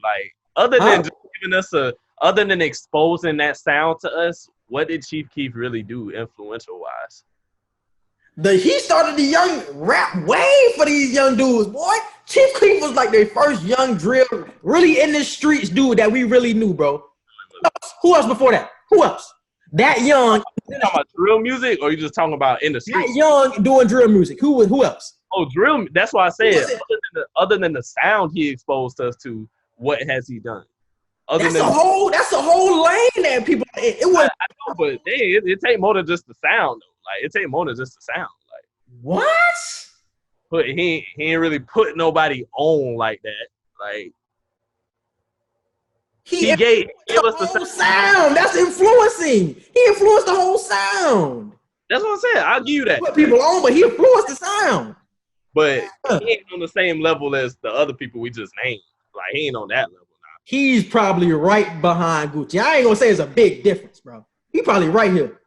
Like, other than just giving us other than exposing that sound to us, what did Chief Keef really do influential-wise? He started the young rap wave for these young dudes, boy. Chief Keef was like their first young drill, really in the streets dude that we really knew, bro. Who else before that? Who else? That young. You talking about drill music, or you just talking about in the streets? That young doing drill music. Who else? Oh, drill. That's why I said. Other than the sound he exposed us to, what has he done? That's a whole lane that people. It was. I know, but it take more than just the sound, though. Like, it take more than just the sound. Like, what? But he ain't really put nobody on like that. Like, he gave us the whole sound. That's influencing. He influenced the whole sound. That's what I'm saying. I'll give you that. Put people on, but he influenced the sound. But he ain't on the same level as the other people we just named. Like, he ain't on that level now. He's probably right behind Gucci. I ain't gonna say it's a big difference, bro. He probably right here.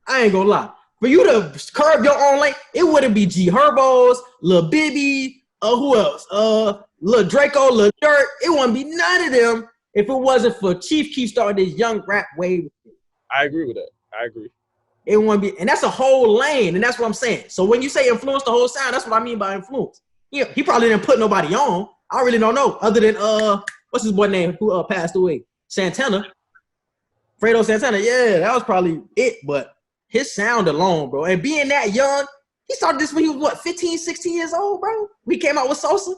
I ain't gonna lie. For you to curve your own lane, it wouldn't be G Herbo's, Lil Bibby, who else? Lil Draco, Lil Durk. It wouldn't be none of them if it wasn't for Chief Keef starting this young rap wave. I agree with that. I agree. It wouldn't be, and that's a whole lane, and that's what I'm saying. So when you say influence the whole sound, that's what I mean by influence. Yeah, he probably didn't put nobody on. I really don't know, other than what's his boy name who passed away? Santana. Fredo Santana. Yeah, that was probably it, but his sound alone, bro. And being that young, he started this when he was, what, 15, 16 years old, bro? We came out with Sosa.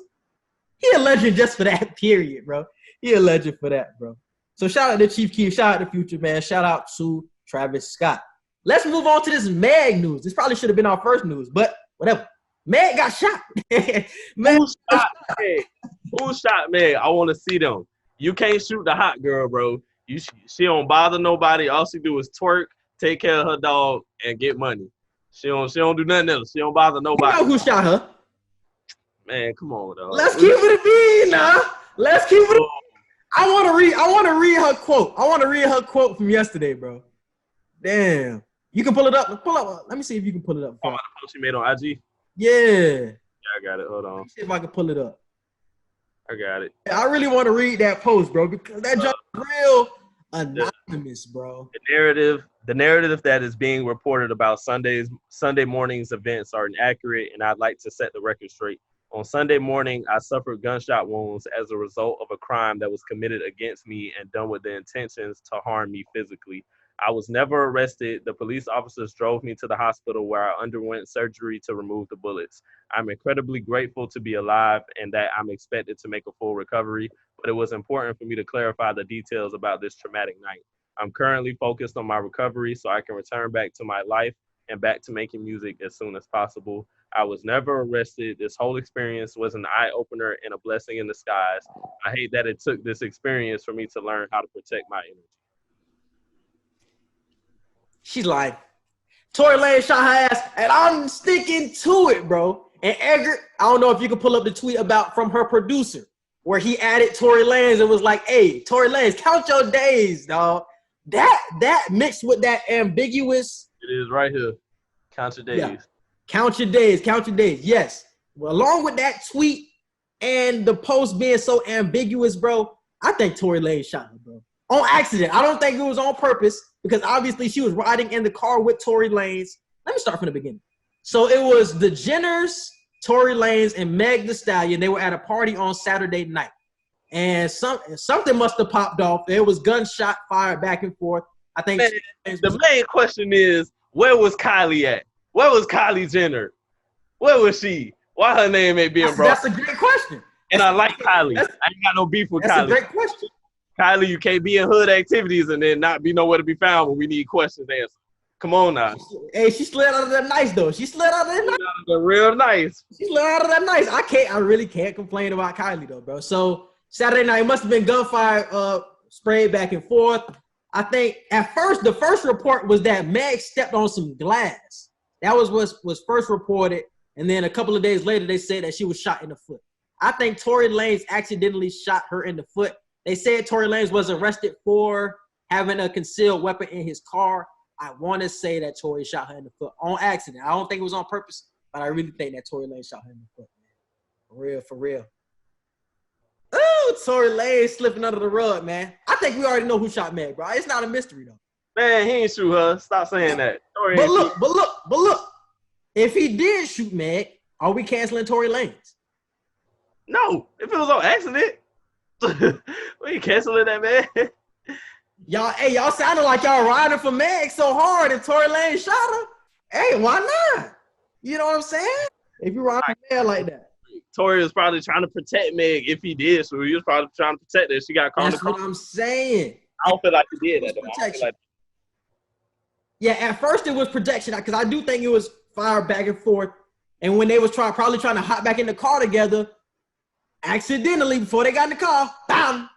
He a legend just for that period, bro. He a legend for that, bro. So shout out to Chief Keef. Shout out to Future, man. Shout out to Travis Scott. Let's move on to this Meg news. This probably should have been our first news, but whatever. Meg got shot. Who shot Meg? Who shot Meg? I want to see them. You can't shoot the hot girl, bro. She don't bother nobody. All she do is twerk, take care of her dog, and get money. She don't do nothing else. She don't bother nobody. You know who shot her? Man, come on, dog. Let's keep it a bean now. Let's keep it. I want to read her quote. I want to read her quote from yesterday, bro. Damn. You can pull it up. Pull up. Let me see if you can pull it up. Oh, the post she made on IG? Yeah. Yeah, I got it. Hold on. Let me see if I can pull it up. I got it. I really want to read that post, bro, because that junk is real anonymous, bro. The narrative that is being reported about Sunday morning's events are inaccurate, and I'd like to set the record straight. On Sunday morning, I suffered gunshot wounds as a result of a crime that was committed against me and done with the intentions to harm me physically. I was never arrested. The police officers drove me to the hospital where I underwent surgery to remove the bullets. I'm incredibly grateful to be alive and that I'm expected to make a full recovery, but it was important for me to clarify the details about this traumatic night. I'm currently focused on my recovery so I can return back to my life and back to making music as soon as possible. I was never arrested. This whole experience was an eye-opener and a blessing in disguise. I hate that it took this experience for me to learn how to protect my energy. She's like, Tory Lanez shot her ass, and I'm sticking to it, bro. And Edgar, I don't know if you can pull up the tweet about from her producer, where he added Tory Lanez and was like, hey, Tory Lanez, count your days, dog. That mixed with that ambiguous. It is right here. Count your days. Yeah. Count your days. Count your days. Yes. Well, along with that tweet and the post being so ambiguous, bro, I think Tory Lanez shot her, bro. On accident. I don't think it was on purpose because obviously she was riding in the car with Tory Lanez. Let me start from the beginning. So it was the Jenners, Tory Lanez, and Meg Thee Stallion. They were at a party on Saturday night. And something must have popped off. There was gunshot fired back and forth. I think the main question is, where was Kylie at? Where was Kylie Jenner? Where was she? Why her name ain't being brought? That's a great question. And I like Kylie. I ain't got no beef with That's Kylie. a great question. Kylie, you can't be in hood activities and then not be nowhere to be found when we need questions answered. Come on now. Hey, she slid out of that nice though. She slid out of that nice. They're real nice. She slid out of that nice. I really can't complain about Kylie though, bro. So Saturday night must have been gunfire sprayed back and forth. I think at first the first report was that Meg stepped on some glass. That was first reported, and then a couple of days later they said that she was shot in the foot. I think Tory Lanez accidentally shot her in the foot. They said Tory Lanez was arrested for having a concealed weapon in his car. I want to say that Tory shot her in the foot on accident. I don't think it was on purpose, but I really think that Tory Lanez shot her in the foot, man. For real. Ooh, Tory Lanez slipping under the rug, man. I think we already know who shot Meg, bro. It's not a mystery, though. Man, he ain't shoot her. Stop saying that. Tory But look. If he did shoot Meg, are we canceling Tory Lanez? No. If it was on accident, we ain't canceling that, man. Y'all sounded like y'all riding for Meg so hard and Tory Lanez shot her. Hey, why not? You know what I'm saying? If you ride for Meg like that. Tory was probably trying to protect Meg if he did, so he was probably trying to protect her. She got caught. That's what I'm saying. I don't feel like he did that, though. Protection. Yeah, at first it was protection because I do think it was fire back and forth. And when they was probably trying to hop back in the car together, accidentally before they got in the car, bam!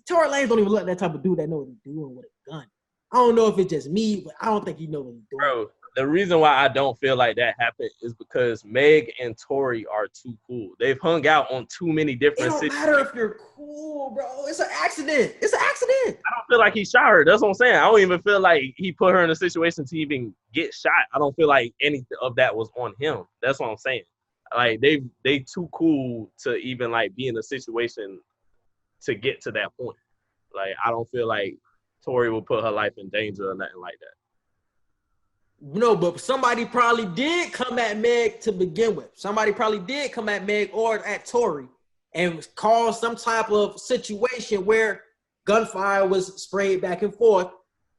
Tory Lanez don't even look that type of dude that know what he's doing with a gun. I don't know if it's just me, but I don't think he know what he's doing. Bro, the reason why I don't feel like that happened is because Meg and Tory are too cool. They've hung out on too many different It don't matter if you're cool, bro. It's an accident. It's an accident. I don't feel like he shot her. That's what I'm saying. I don't even feel like he put her in a situation to even get shot. I don't feel like any of that was on him. That's what I'm saying. Like they too cool to even like be in a situation to get to that point. Like I don't feel like Tory will put her life in danger or nothing like that. No, but somebody probably did come at Meg to begin with. Somebody probably did come at Meg or at Tory and cause some type of situation where gunfire was sprayed back and forth.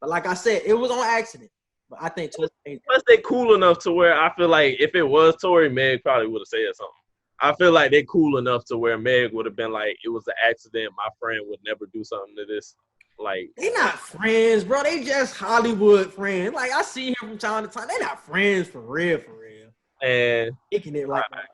But like I said, it was on accident. But I think Tory. Plus, they cool enough to where I feel like if it was Tory, Meg probably would have said something. I feel like they cool enough to where Meg would have been like, it was an accident. My friend would never do something to this. Like they not friends, bro. They just Hollywood friends. Like I see him from time to time. They not friends for real. And kicking it like that.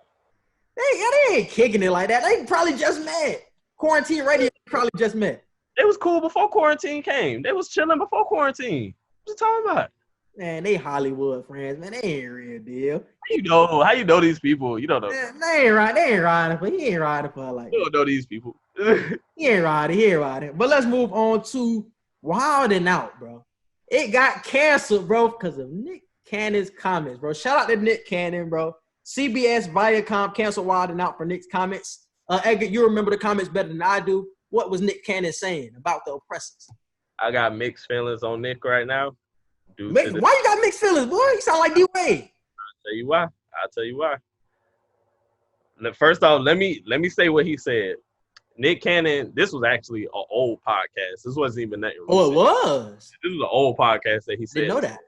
They ain't kicking it like that. They probably just met. Quarantine radio probably just met. It was cool before quarantine came. They was chilling before quarantine. What you talking about? Man, they Hollywood friends, man. They ain't real deal. How you know these people? You don't know. Man, they ain't riding for. He ain't riding for her like that. You don't know these people. He ain't riding. But let's move on to Wild 'N Out, bro. It got canceled, bro, because of Nick Cannon's comments, bro. Shout out to Nick Cannon, bro. CBS Viacom canceled Wild 'N Out for Nick's comments. Edgar, you remember the comments better than I do. What was Nick Cannon saying about the oppressors? I got mixed feelings on Nick right now. Why you got mixed feelings, boy? You sound like D-Wade. I'll tell you why. First off, let me say what he said. Nick Cannon, this was actually an old podcast. This wasn't even that. Oh, it was? This was an old podcast that he said. Didn't know that.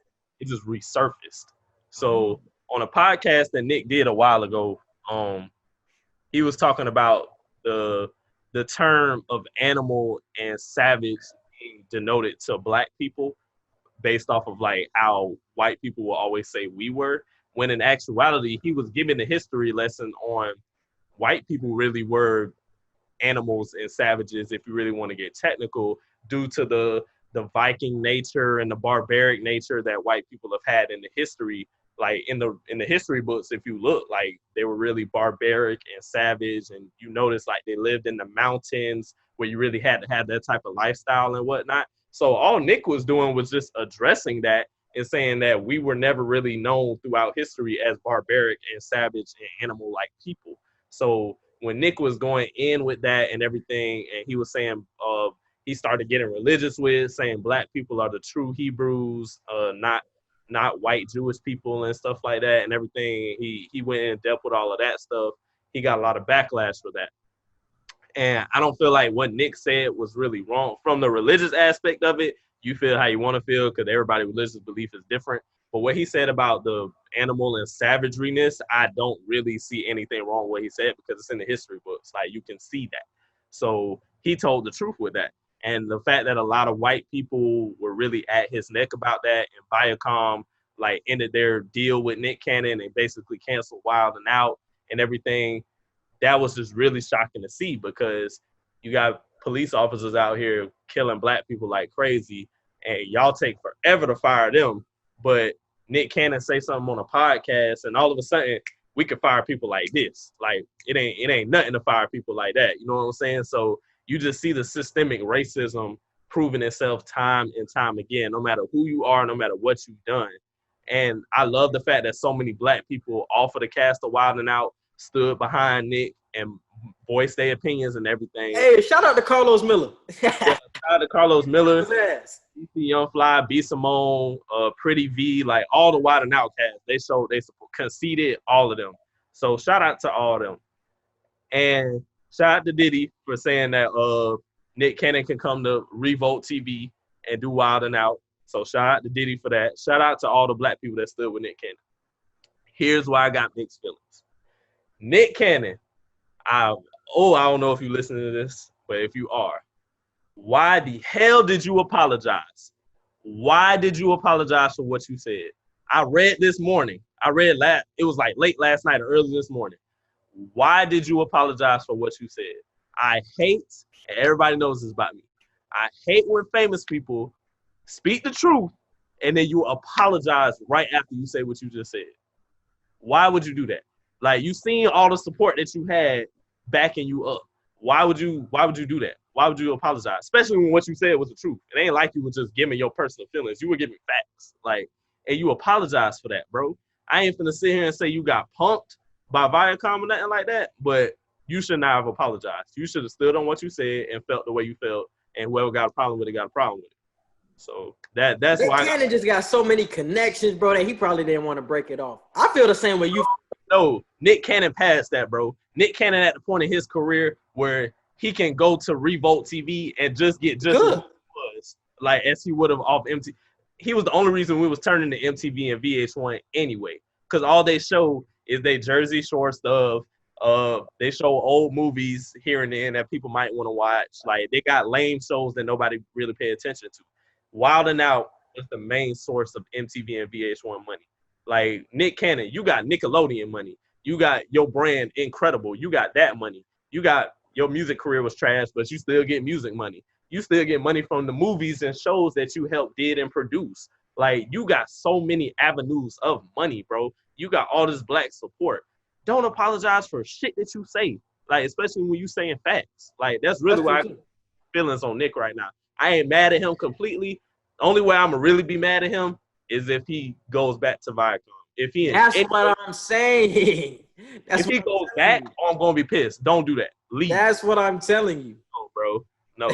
It just resurfaced. So on a podcast that Nick did a while ago, he was talking about the term of animal and savage being denoted to black people based off of like how white people will always say we were, when in actuality, he was giving a history lesson on white people really were animals and savages, if you really want to get technical, due to the Viking nature and the barbaric nature that white people have had in the history. Like in the history books, if you look, like they were really barbaric and savage, and you notice like they lived in the mountains where you really had to have that type of lifestyle and whatnot. So all Nick was doing was just addressing that and saying that we were never really known throughout history as barbaric and savage and animal-like people. So when Nick was going in with that and everything, and he was saying, he started getting religious with saying black people are the true Hebrews, not white Jewish people and stuff like that and everything. He went in depth with all of that stuff. He got a lot of backlash for that. And I don't feel like what Nick said was really wrong. From the religious aspect of it, you feel how you want to feel because everybody's religious belief is different. But what he said about the animal and savageryness, I don't really see anything wrong with what he said because it's in the history books. Like, you can see that. So he told the truth with that. And the fact that a lot of white people were really at his neck about that, and Viacom like ended their deal with Nick Cannon and basically canceled Wild and Out and everything, that was just really shocking to see, because you got police officers out here killing black people like crazy, and y'all take forever to fire them. But Nick Cannon say something on a podcast, and all of a sudden we can fire people like this. Like, it ain't nothing to fire people like that. You know what I'm saying? So you just see the systemic racism proving itself time and time again, no matter who you are, no matter what you've done. And I love the fact that so many black people off of the cast of Wild 'N Out stood behind Nick and voiced their opinions and everything. Hey, shout out to Carlos Miller. Yeah, shout out to Carlos Miller, Yes. DC Young Fly, B Simone, Pretty V, like all the Wild 'N Out cast. They conceded all of them. So shout out to all of them. And shout out to Diddy for saying that Nick Cannon can come to Revolt TV and do Wild 'N Out. So shout out to Diddy for that. Shout out to all the black people that stood with Nick Cannon. Here's why I got mixed feelings. Nick Cannon, I don't know if you listen to this, but if you are, why the hell did you apologize? Why did you apologize for what you said? I read this morning. It was like late last night or early this morning. Why did you apologize for what you said? I hate, and everybody knows this about me, I hate when famous people speak the truth and then you apologize right after you say what you just said. Why would you do that? Like, you seen all the support that you had backing you up. Why would you do that? Why would you apologize? Especially when what you said was the truth. It ain't like you were just giving your personal feelings. You were giving facts. Like, and you apologize for that, bro. I ain't finna sit here and say you got punked by Viacom or nothing like that, but you should not have apologized. You should have stood on what you said and felt the way you felt, and whoever got a problem with it got a problem with it. So that's Nick why Cannon just got so many connections, bro, that he probably didn't want to break it off. I feel the same way you. No, Nick Cannon passed that, bro. Nick Cannon at the point in his career where he can go to Revolt TV and just get just Good. as he was, like as he would have off MTV. He was the only reason we was turning to MTV and VH1 anyway, because all they show is they Jersey Shore stuff. They show old movies here and there that people might want to watch. Like, they got lame shows that nobody really pay attention to. Wild 'N Out is the main source of MTV and VH1 money. Like, Nick Cannon, you got Nickelodeon money. You got your brand Incredible. You got that money. You got your music career was trash, but you still get music money. You still get money from the movies and shows that you helped did and produce. Like, you got so many avenues of money, bro. You got all this black support. Don't apologize for shit that you say. Like, especially when you saying facts. Like, that's really why I got feelings on Nick right now. I ain't mad at him completely. The only way I'm gonna really be mad at him is if he goes back to Viacom. That's what I'm saying. If he goes back, I'm gonna be pissed. Don't do that. Leave. That's what I'm telling you. No, bro. No.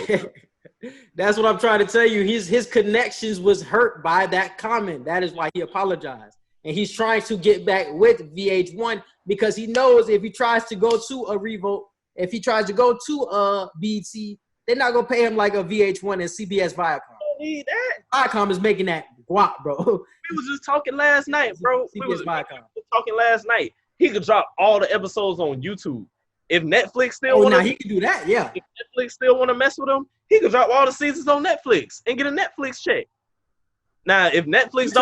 That's what I'm trying to tell you. His connections was hurt by that comment. That is why he apologized. And he's trying to get back with VH1 because he knows if he tries to go to a Revolt, if he tries to go to a BT, they're not going to pay him like a VH1 and CBS Viacom. Don't need that. Viacom is making that guap, bro. We was just talking last night, bro. We was Viacom. talking last night. He could drop all the episodes on YouTube. If Netflix still he can do that, yeah. If Netflix still want to mess with him, he could drop all the seasons on Netflix and get a Netflix check. Now, if Netflix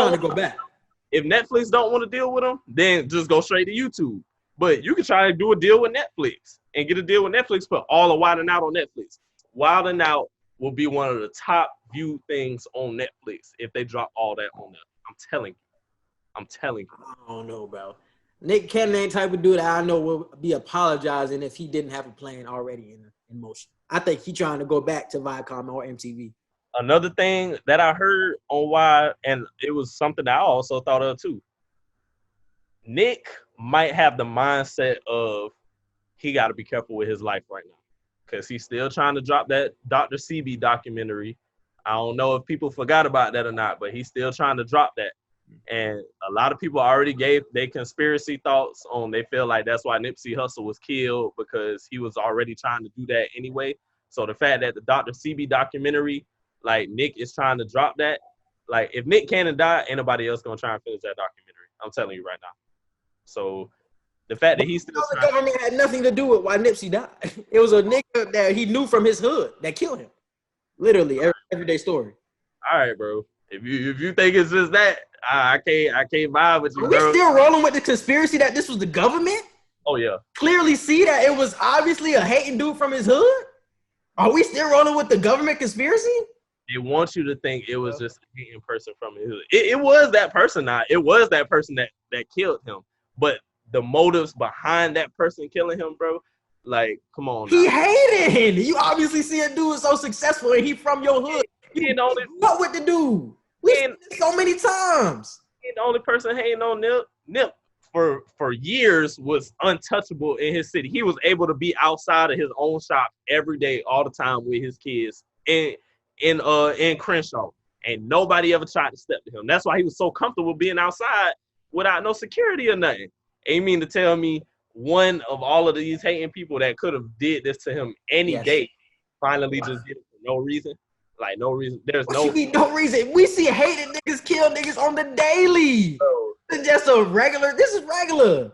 if Netflix don't want to deal with him, then just go straight to YouTube. But you can try to do a deal with Netflix and get a deal with Netflix, put all of Wild 'N Out on Netflix. Wild 'N Out will be one of the top viewed things on Netflix if they drop all that on there. I'm telling you. I don't know, bro. Nick Cannon ain't type of dude that I know will be apologizing if he didn't have a plan already in motion. I think he's trying to go back to Viacom or MTV. Another thing that I heard on why, and it was something that I also thought of too. Nick might have the mindset of he got to be careful with his life right now because he's still trying to drop that Dr. CB documentary. I don't know if people forgot about that or not, but he's still trying to drop that. And a lot of people already gave their conspiracy thoughts on they feel like that's why Nipsey Hussle was killed because he was already trying to do that anyway. So the fact that the Dr. CB documentary, like Nick is trying to drop that, like if Nick Cannon died, ain't nobody else gonna try and finish that documentary. I'm telling you right now. So the fact that he's still the government had nothing to do with why Nipsey died. It was a nigga that he knew from his hood that killed him. Literally, everyday story. All right, bro. If you think it's just that, I can't vibe with you, Are we bro. still rolling with the conspiracy that this was the government? Oh yeah. Clearly see that it was obviously a hating dude from his hood? Are we still rolling with the government conspiracy? They want you to think it was just a hating person from his hood. It was that person now. It was that person that killed him. But the motives behind that person killing him, bro, like, come on now. He hated. You obviously see a dude so successful and he from your hood. What with the dude? We've seen this so many times. The only person hating on Nip for years was untouchable in his city. He was able to be outside of his own shop every day, all the time with his kids in Crenshaw, and nobody ever tried to step to him. That's why he was so comfortable being outside without no security or nothing. And you mean to tell me one of all of these hating people that could have did this to him any day finally just did it for no reason? Like, no reason. There's no reason. We see hated niggas kill niggas on the daily. It's just a regular. This is regular.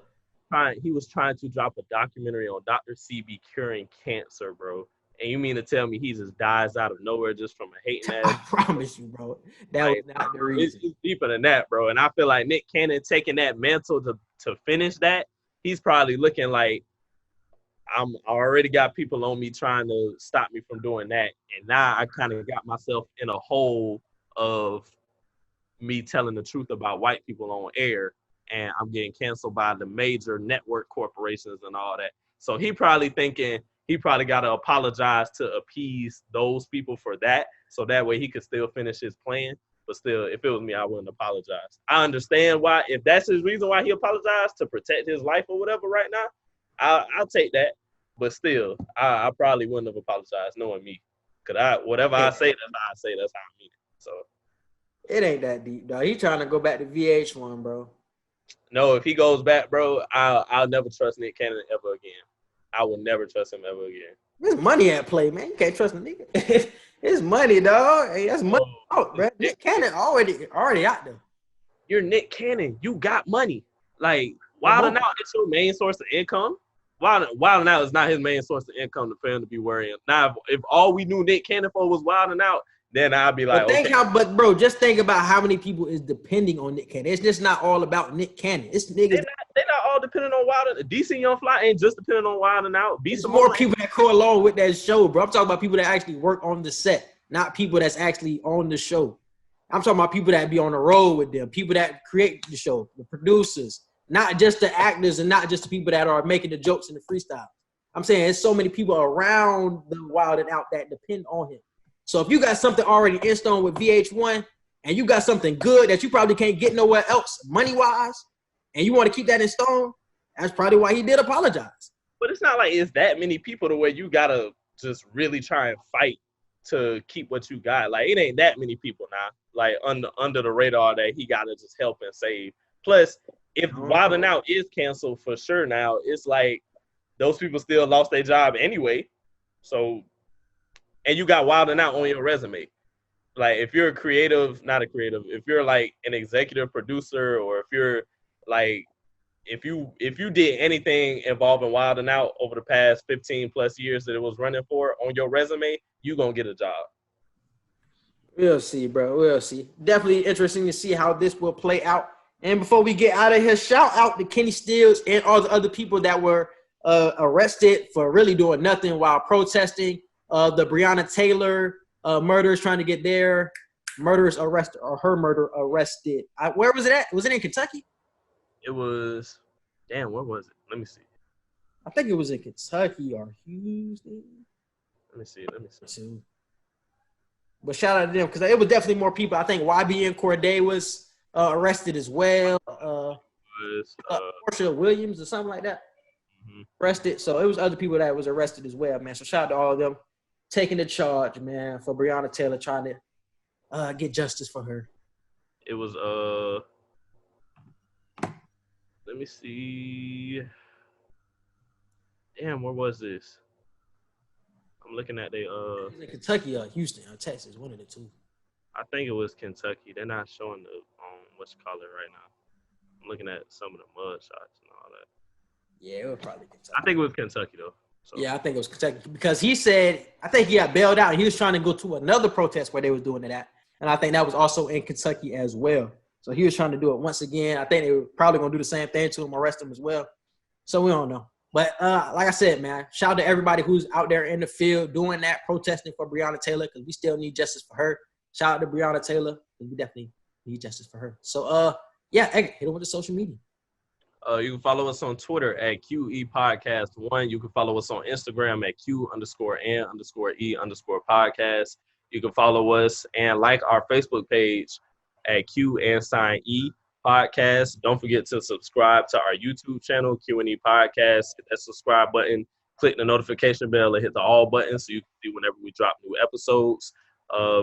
He was trying to drop a documentary on Dr. CB curing cancer, bro. And you mean to tell me he just dies out of nowhere just from a hating ass? I promise you, bro. That was not the reason. It's deeper than that, bro. And I feel like Nick Cannon taking that mantle to finish that, he's probably looking like, I already got people on me trying to stop me from doing that. And now I kind of got myself in a hole of me telling the truth about white people on air. And I'm getting canceled by the major network corporations and all that. So he probably thinking he probably got to apologize to appease those people for that. So that way he could still finish his plan. But still, if it was me, I wouldn't apologize. I understand why. If that's his reason why he apologized, to protect his life or whatever right now, I'll take that. But still, I probably wouldn't have apologized knowing me. Because whatever I say, that's how I say, that's how I mean it. So it ain't that deep, dog. He trying to go back to VH1, bro. No, if he goes back, bro, I'll never trust Nick Cannon ever again. I will never trust him ever again. There's money at play, man. You can't trust a nigga. It's money, dog. Hey, that's money out, bro. Nick Cannon already out there. You're Nick Cannon. You got money. Like, Wildin' Out is your main source of income. Wildin' Out is not his main source of income for him to be worrying. Now, if all we knew Nick Cannon for was Wildin' Out, then I'd be like, but bro, just think about how many people is depending on Nick Cannon. It's just not all about Nick Cannon. It's niggas. They're not all depending on Wildin'. DC Young Fly ain't just depending on Wildin' Out. There's more people that go along with that show, bro. I'm talking about people that actually work on the set, not people that's actually on the show. I'm talking about people that be on the road with them, people that create the show, the producers, not just the actors and not just the people that are making the jokes and the freestyle. I'm saying there's so many people around the Wildin' Out that depend on him. So if you got something already in stone with VH1 and you got something good that you probably can't get nowhere else money-wise, and you want to keep that in stone, that's probably why he did apologize. But it's not like it's that many people to where you got to just really try and fight to keep what you got. Like, it ain't that many people now, like under the radar that he got to just help and save. Plus, if Wildin' Out is canceled for sure now, it's like those people still lost their job anyway. So, and you got Wildin' Out on your resume. Like, if you're if you're like an executive producer, or if you're like, if you did anything involving Wildin' Out over the past 15 plus years that it was running for on your resume, you gonna get a job. We'll see, bro. We'll see. Definitely interesting to see how this will play out. And before we get out of here, shout out to Kenny Stills and all the other people that were arrested for really doing nothing while protesting the Breonna Taylor murderers, trying to get their murderers arrested, or her murder arrested. Where was it at? Was it in Kentucky? It was, where was it? Let me see. I think it was in Kentucky or Houston. Let me see. But shout out to them, because it was definitely more people. I think YBN Corday was arrested as well. Portia Williams or something like that. Arrested. So it was other people that was arrested as well, man. So shout out to all of them taking the charge, man, for Breonna Taylor, trying to get justice for her. It was let me see. Damn, where was this? I'm looking at in Kentucky or Houston or Texas, one of the two. I think it was Kentucky. They're not showing the right I'm looking at some of the mud shots and all that. Yeah, it was probably Kentucky. I think it was Kentucky though. So. Yeah, I think it was Kentucky because he said, I think he got bailed out and he was trying to go to another protest where they was doing it at. And I think that was also in Kentucky as well. So he was trying to do it once again. I think they were probably going to do the same thing to him, arrest him as well. So we don't know. But like I said, man, shout out to everybody who's out there in the field doing that, protesting for Breonna Taylor because we still need justice for her. Shout out to Breonna Taylor because we definitely need justice for her. So, yeah, hit him with the social media. You can follow us on Twitter at Q&E Podcast 1. You can follow us on Instagram at Q_N_E_Podcast. You can follow us and like our Facebook page at Q&E Podcast. Don't forget to subscribe to our YouTube channel, Q&E Podcast. Hit that subscribe button. Click the notification bell and hit the all button so you can see whenever we drop new episodes.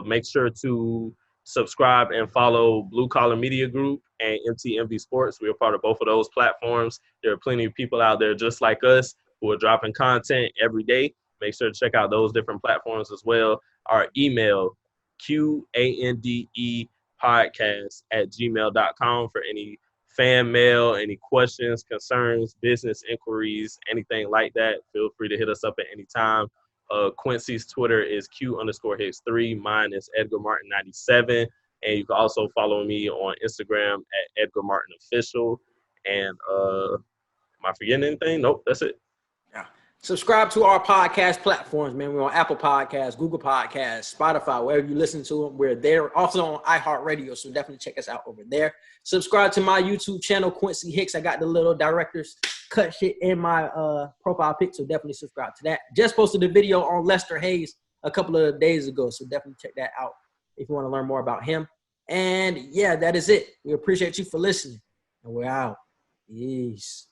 Make sure to subscribe and follow Blue Collar Media Group and MTMV Sports. We are part of both of those platforms. There are plenty of people out there just like us who are dropping content every day. Make sure to check out those different platforms as well. Our email, QANDEpodcast@gmail.com for any fan mail, any questions, concerns, business inquiries, anything like that. Feel free to hit us up at any time. Quincy's Twitter is Q_Hicks3. Mine is Edgar Martin 97. And you can also follow me on Instagram at Edgar Martin Official. And am I forgetting anything? Nope, that's it. Yeah. Subscribe to our podcast platforms, man. We're on Apple Podcasts, Google Podcasts, Spotify, wherever you listen to them. We're there. Also on iHeartRadio, so definitely check us out over there. Subscribe to my YouTube channel, Quincy Hicks. I got the little director's cut shit in my profile pic, so definitely subscribe to that. Just posted a video on Lester Hayes a couple of days ago, so definitely check that out if you want to learn more about him. And, yeah, that is it. We appreciate you for listening, and we're out. Peace.